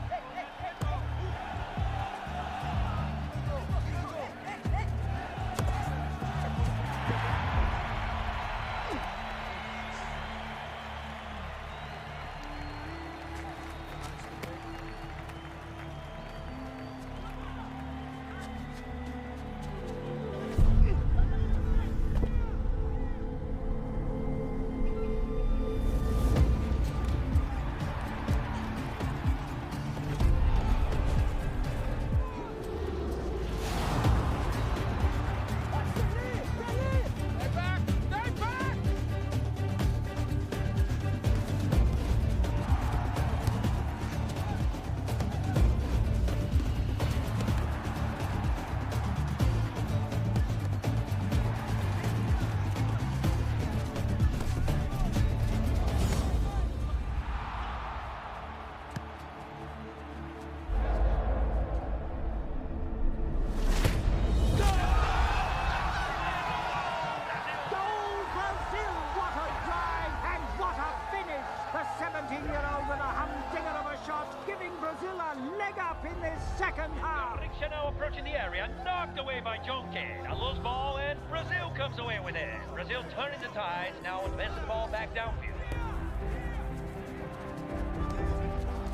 Now approaching the area, knocked away by Jonke. A loose ball, and Brazil comes away with it. Brazil turning the tides, now advancing the ball back downfield.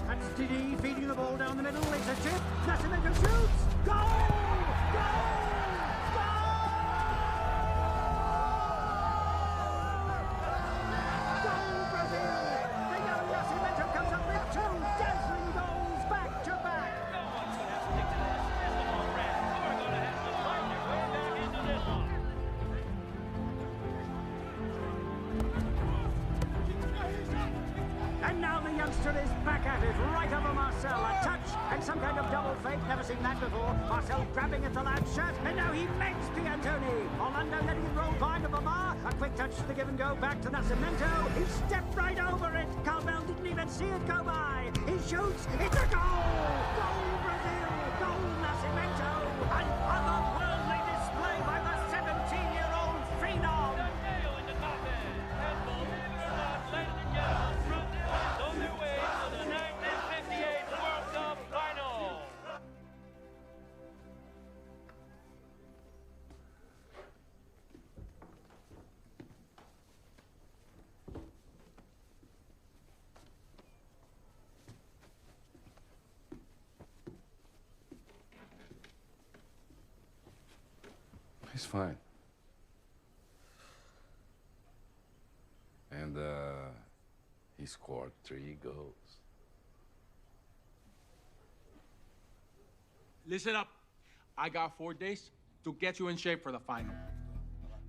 That's Didi feeding the ball down the middle. It's a chip. Nascimento shoots. Goal! Goal! Is back at it, right over Marcel. A touch and some kind of double fake. Never seen that before. Marcel grabbing at the lad's shirt, and now he makes Piantoni. Orlando letting it roll by to Bamar. A quick touch to the give and go back to Nascimento. He stepped right over it. Carmel didn't even see it go by. He shoots. It's a goal! Goal Brazil! Goal Nascimento! An otherworldly display by the 17-year-old phenom.
The nail in the coffin. And believe it or not, ladies and gentlemen, Brazil is on their way to the 1958 World
He's fine. And, he scored 3 goals.
Listen up. I got 4 days to get you in shape for the final.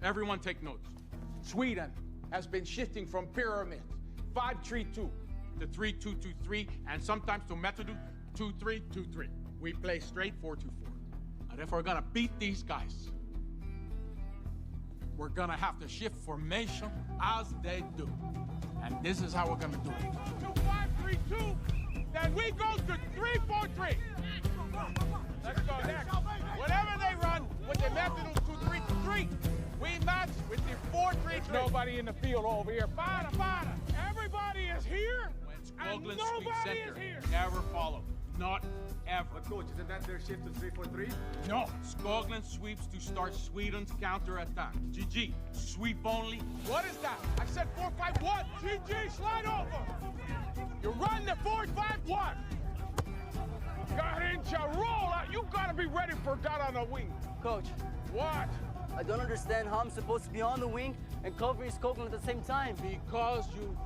Everyone take notes. Sweden has been shifting from pyramid 5-3-2 to 3-2-2-3 and sometimes to method 2-3-2-3. We play straight 4-2-4. And if we're gonna beat these guys, we're gonna have to shift formation as they do. And this is how we're gonna do it. 5-3-2, then we go to 3-4-3. Let's go next. Whatever they run with the method of 2-3-3, we match with the 4-3-3. Nobody in the field over here. Para. Everybody is here. When Skoglund sweeps center, never follow. Not ever.
But coach, isn't that their shift to 3-4-3?
No. Skoglund sweeps to start Sweden's counter-attack. GG. Sweep only. What is that? I said 4-5-1. GG, slide over. You run the 4-5-1. Garincha, roll out. You gotta be ready for that on the wing.
Coach.
What?
I don't understand how I'm supposed to be on the wing and covering Skoglund at the same time.
Because you...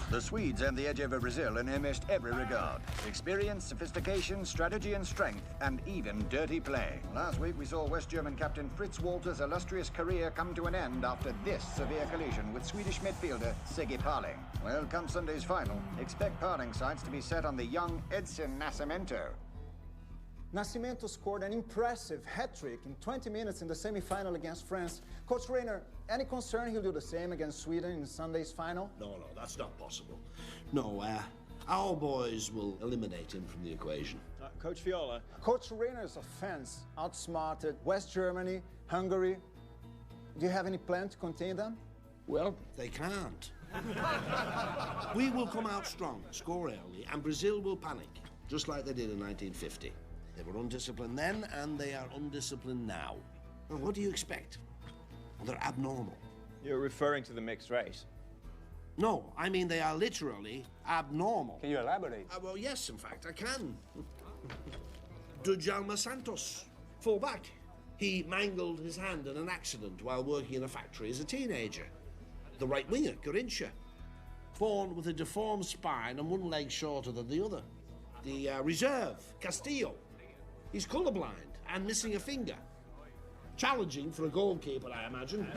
The Swedes and the edge over Brazil in almost every regard. Experience, sophistication, strategy and strength, and even dirty play. Last week we saw West German captain Fritz Walter's illustrious career come to an end after this severe collision with Swedish midfielder Siggy Parling. Well, come Sunday's final, expect parting sights to be set on the young Edson Nascimento.
Nascimento scored an impressive hat-trick in 20 minutes in the semi-final against France. Coach Reiner, any concern he'll do the same against Sweden in Sunday's final?
No, that's not possible. No, our boys will eliminate him from the equation.
Coach Viola. Coach Reiner's offense outsmarted West Germany, Hungary. Do you have any plan to contain them?
Well, they can't. We will come out strong, score early, and Brazil will panic, just like they did in 1950. They were undisciplined then, and they are undisciplined now. Well, what do you expect? Well, they're abnormal.
You're referring to the mixed race?
No, I mean they are literally abnormal.
Can you elaborate?
Well, yes, in fact, I can. Djalma Santos, fullback. He mangled his hand in an accident while working in a factory as a teenager. The right winger, Garincha, born with a deformed spine and one leg shorter than the other. The reserve, Castillo. He's colourblind and missing a finger. Challenging for a goalkeeper, I imagine.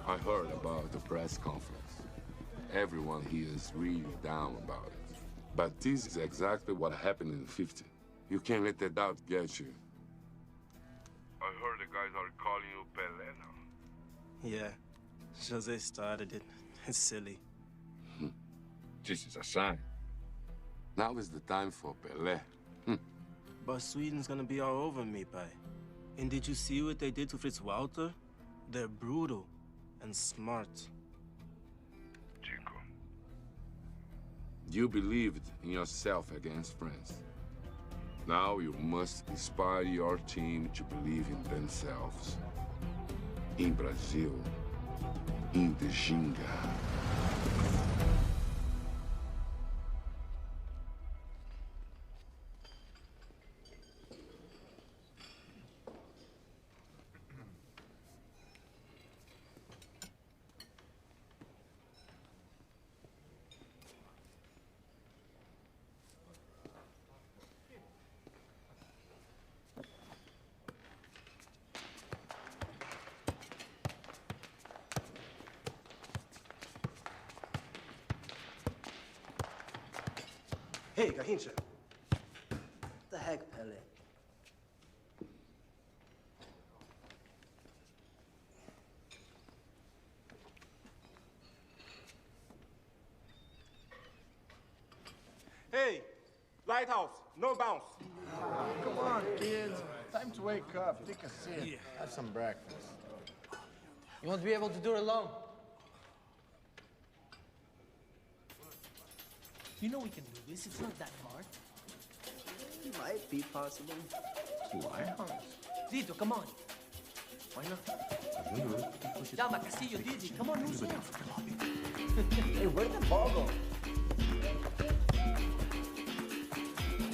I heard about the press conference. Everyone here is really down about it. But this is exactly what happened in 50. You can't let that doubt get you. I heard the guys are calling you Pele now.
Yeah, Jose started it. It's silly.
This is a sign. Now is the time for Pele.
But Sweden's gonna be all over me, Pai. And did you see what they did to Fritz Walter? They're brutal and smart.
Chico, you believed in yourself against France. Now you must inspire your team to believe in themselves. In Brazil, in the Ginga.
Hey, Garincha.
What the heck, Pele?
Hey, Lighthouse, no bounce.
Come on, kids. Time to wake up. Take a seat. Have some breakfast.
You won't be able to do it alone.
You know we can do this. It's not that hard.
It might be possible.
Zito, come on. Why not? Llama, Castillo, Dizzy. Come on, who's here?
Hey, where'd the ball go?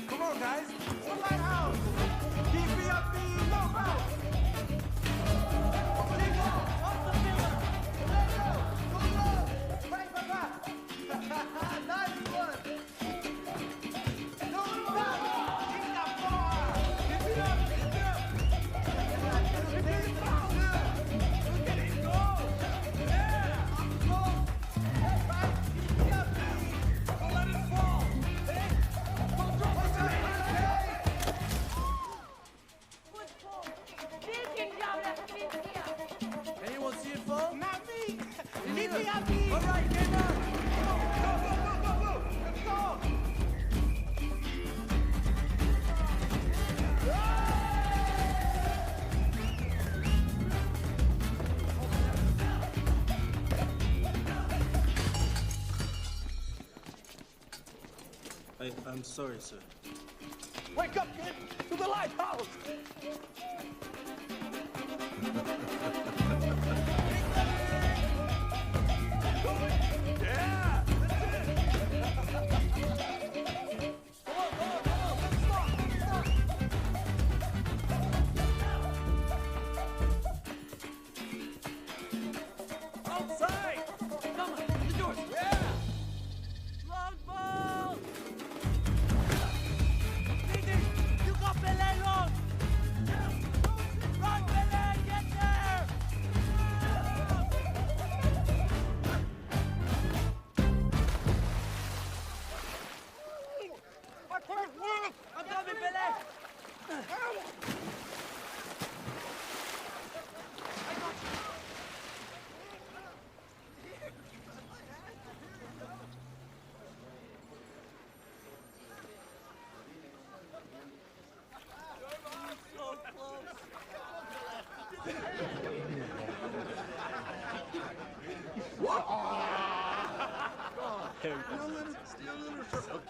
Come on, guys. The lighthouse. Keep me up, no foul. Nico, off the pillar. Let go. Go low. Right, Papa. Nice one. No foul. Keep that ball. Keep it up. Keep it up. Keep it up. Look at it go. Yeah. Go. Right. Keep it up, baby. Don't let it fall. Hey. Don't drop it. Anyone see it fall? Not me! Keep me up, me! All right, get up! Go, go, go, go, go! Let's go!
I'm sorry, sir.
Wake up, kid! To the lighthouse! Yeah!
Outside! Come on, the doors! Yeah! Long ball! Didi, you got Pele long! Run, Pele, get there! I'm coming, Pele!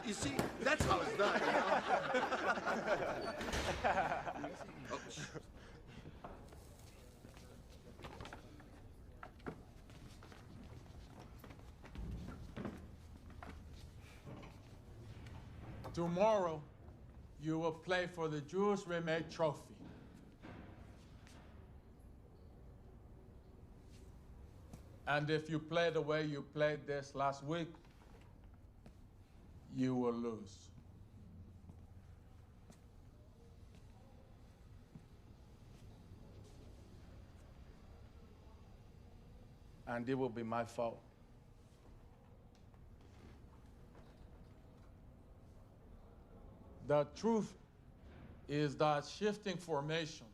You see, that's how it's done. Oh,
Tomorrow, you will play for the Jules Rimet Trophy. And if you play the way you played this last week, you will lose. And it will be my fault. The truth is that shifting formations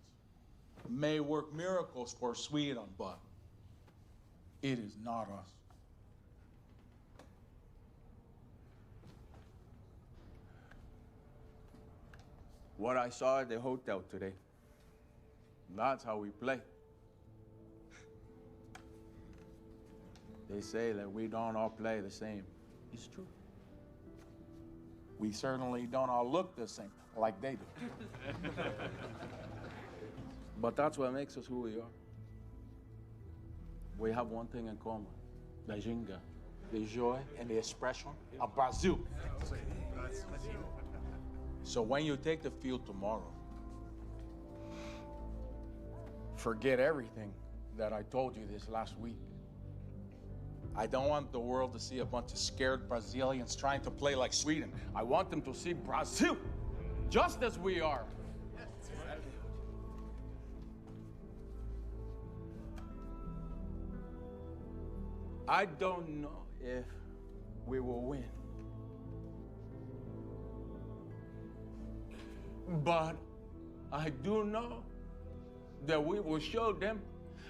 may work miracles for Sweden, but it is not us.
What I saw at the hotel today, that's how we play. They say that we don't all play the same. It's true.
We certainly don't all look the same like they do.
But that's what makes us who we are. We have one thing in common, the ginga,
The joy and the expression of Brazil. So when you take the field tomorrow, forget everything that I told you this last week. I don't want the world to see a bunch of scared Brazilians trying to play like Sweden. I want them to see Brazil just as we are. I don't know if we will win, but I do know that we will show them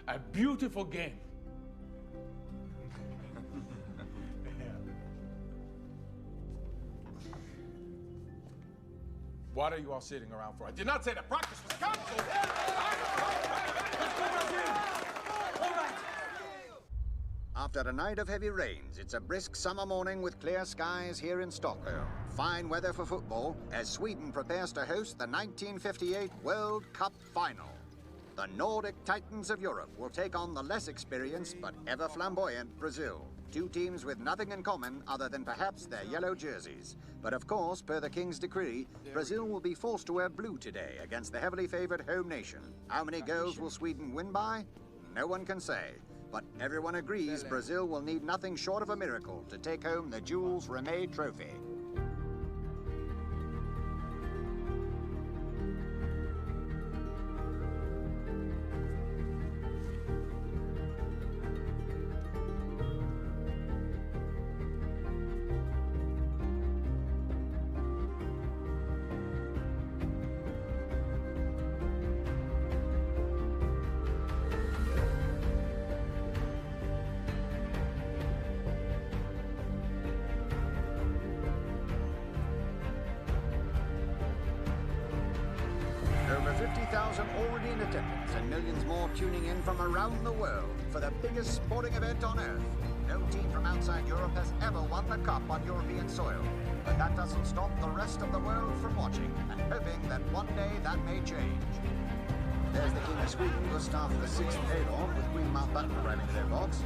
a beautiful game. What are you all sitting around for? I did not say that practice was canceled.
After a night of heavy rains, it's a brisk summer morning with clear skies here in Stockholm. Fine weather for football as Sweden prepares to host the 1958 World Cup final. The Nordic Titans of Europe will take on the less experienced but ever flamboyant Brazil. Two teams with nothing in common other than perhaps their yellow jerseys. But of course, per the King's decree, Brazil will be forced to wear blue today against the heavily favored home nation. How many goals will Sweden win by? No one can say. But everyone agrees Brazil will need nothing short of a miracle to take home the Jules Rimet trophy. Over 50,000 already in attendance and millions more tuning in from around the world for the biggest sporting event on earth. No team from outside Europe has ever won the cup on European soil. But that doesn't stop the rest of the world from watching and hoping that one day that may change. There's the King of Sweden, Gustav VI Adolf, with Queen Mountbatten arriving to their box.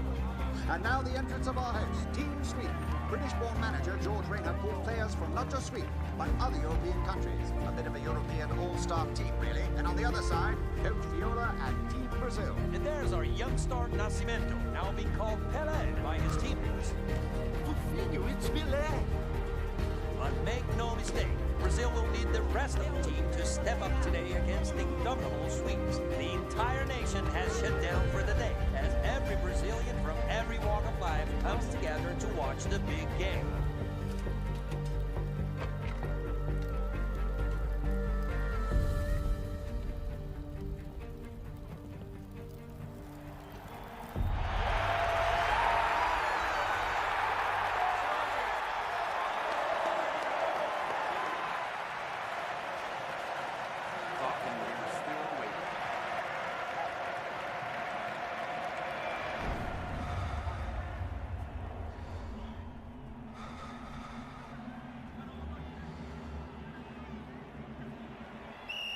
And now the entrance of our host, Team Sweden. British-born manager George Rayner pulled players from not just Sweden, but other European countries. A bit of a European all-star team, really. And on the other side, Coach Viola and Team Brazil.
And there's our young star Nascimento, now being called Pele by his teammates.
Fofinho, it's Pele.
But make no mistake, Brazil will need the rest of the team to step up today against the indomitable Swedes. The entire nation has shut down for the day, as every Brazilian from every walk of life comes together to watch the big game.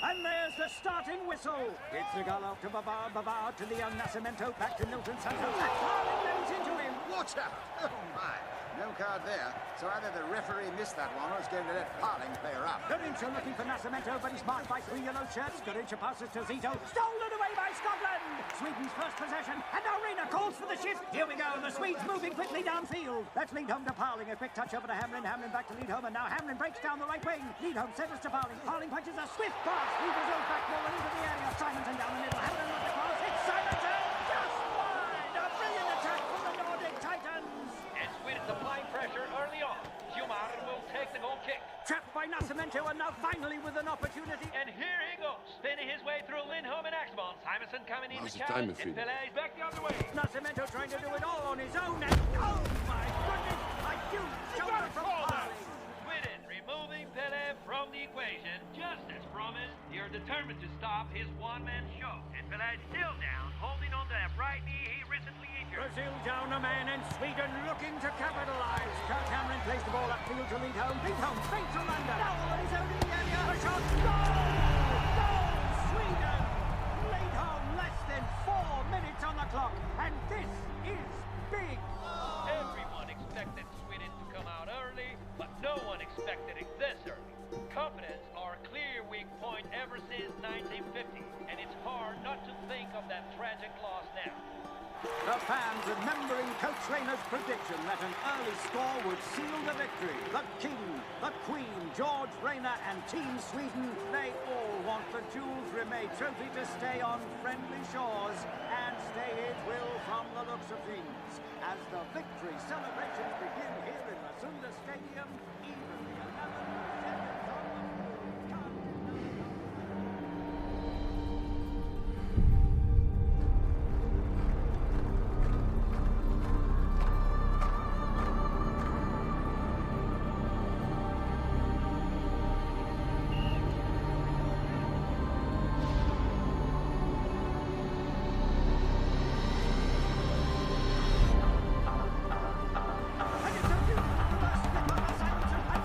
And there's the starting whistle. It's the goal out to Bavard to the young Nascimento, back to Milton Santos. And Carling goes into him.
Watch out! Oh my! No card there. So either the referee missed that one or is going to let Carling play her up.
Garincha looking for Nascimento, but he's marked by three yellow shirts. Garincha passes to Zito. Stolen away by Scotland. Sweden's first possession. And now Rayner calls for the shift. Here we go. The Swedes moving quickly downfield. That's Lidholm to Parling. A quick touch over to Hamlin. Hamlin back to Lidholm. And now Hamlin breaks down the right wing. Lidholm centers to Parling. Parling punches a swift pass. He Brazil's back ball and into the area. Simonson down the middle. Hamlin with the cross. It's Simonson. Just wide. A brilliant attack from the Nordic Titans.
And Sweden applying pressure early on. Schumacher will take the goal kick.
Trapped by Nascimento, and now finally with an opportunity.
And here he goes, spinning his way through Lindholm and Axbon. Simonson coming in
How's
to
the timing
challenge, and
feeling?
Pele is back the other way.
Nascimento trying to do it all on his own, and oh my goodness, a huge shoulder from Parling.
Sweden removing Pele from the equation. Just as promised, you're determined to stop his one-man show. And Pele is still down, holding on to that right knee he recently injured.
Brazil down a man, and Sweden looking to capitalize. Kurt Hamlin plays the ball upfield to Lidholm. Lidholm straight to Landa. Now on his own in the area. A shot. Goal! Goal! Sweden! Lidholm less than 4 minutes on the clock, and this is big.
Everyone expected Sweden to come out early, but no one expected it this early. Confidence our clear weak point ever since 1950, and it's hard not to think of that tragic loss now.
The fans remembering Coach Rayner's prediction that an early score would seal the victory. The King, the Queen, George Rayner and Team Sweden, they all want the Jules Rimet trophy to stay on friendly shores, and stay it will from the looks of things. As the victory celebrations begin here in Masunda Stadium, even the 11 seconds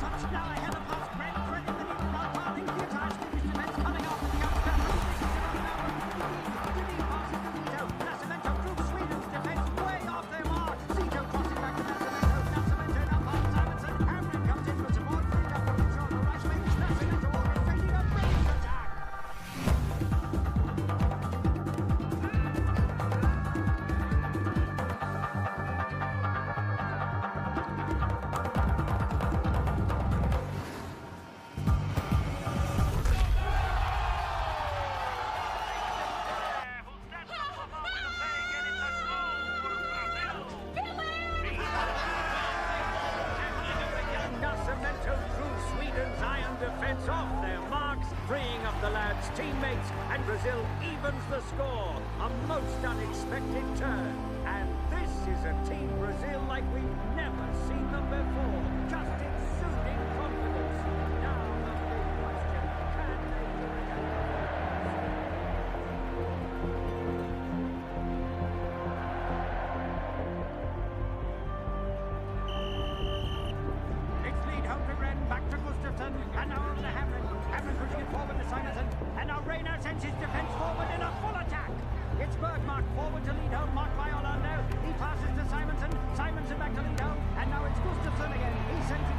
on the its teammates, and Brazil evens the score. A most unexpected turn. And this is a Team Brazil like we've never seen them before. Just exuding confidence. Now the big question, can they do it again? It's lead home to Ren, back to Gustafsson, and now on to Hamlin. Hamlin pushing it forward to Simonson, and now Reina sends his defence forward in a full attack. It's Bergmark forward to lead home, marked by Orlando. He passes to Simonson, Simonson back to lead home, and now it's Gustafsson again. He sends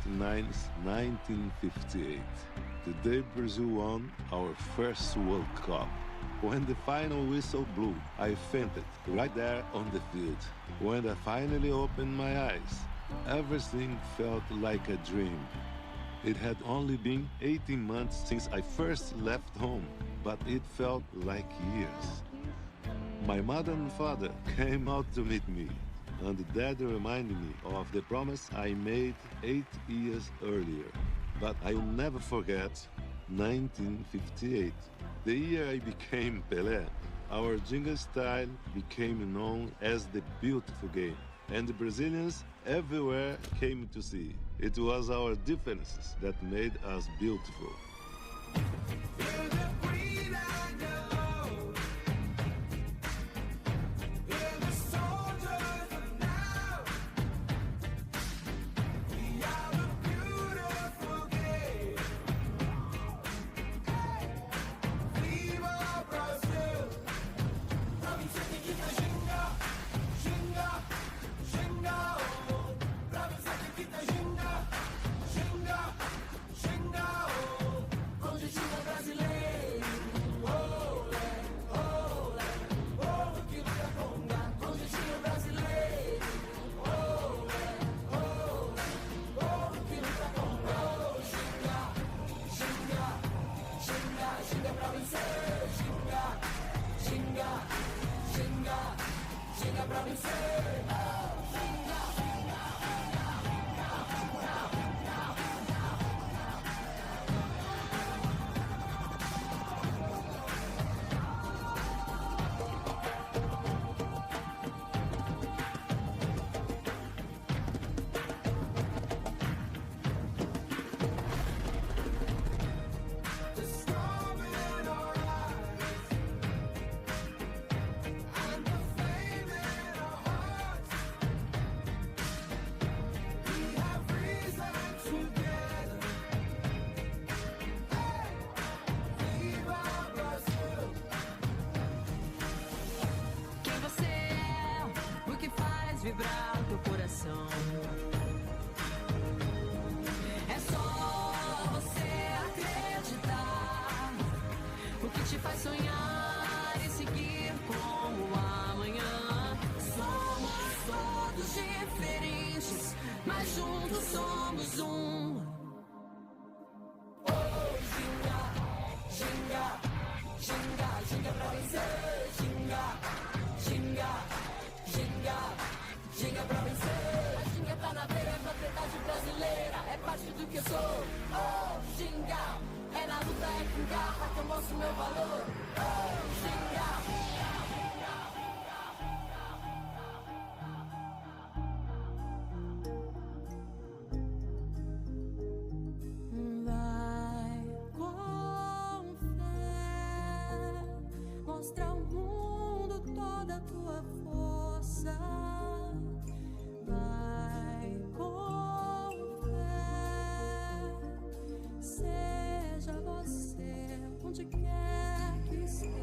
9th, 1958. The day Brazil won our first World Cup. When the final whistle blew, I fainted right there on the field. When I finally opened my eyes, everything felt like a dream. It had only been 18 months since I first left home, but it felt like years. My mother and father came out to meet me, and Dad reminded me of the promise I made 8 years earlier. But I'll never forget 1958, the year I became Pele. Our jingle style became known as the beautiful game, and the Brazilians everywhere came to see. It was our differences that made us beautiful.
Vibrar o teu coração. É só você acreditar. O que te faz sonhar e seguir como amanhã. Somos todos diferentes, mas juntos somos um. Oh, ginga, ginga, ginga, ginga pra vencer. Ginga, ginga, ginga. Ginga pra vencer. A ginga tá na veia, é propriedade brasileira. É parte do que eu sou. Oh, ginga. É na luta, é com garra que eu mostro meu valor. Oh, ginga. Vai com fé. Mostra ao mundo toda a tua força. Vai com fé, seja você onde quer que esteja.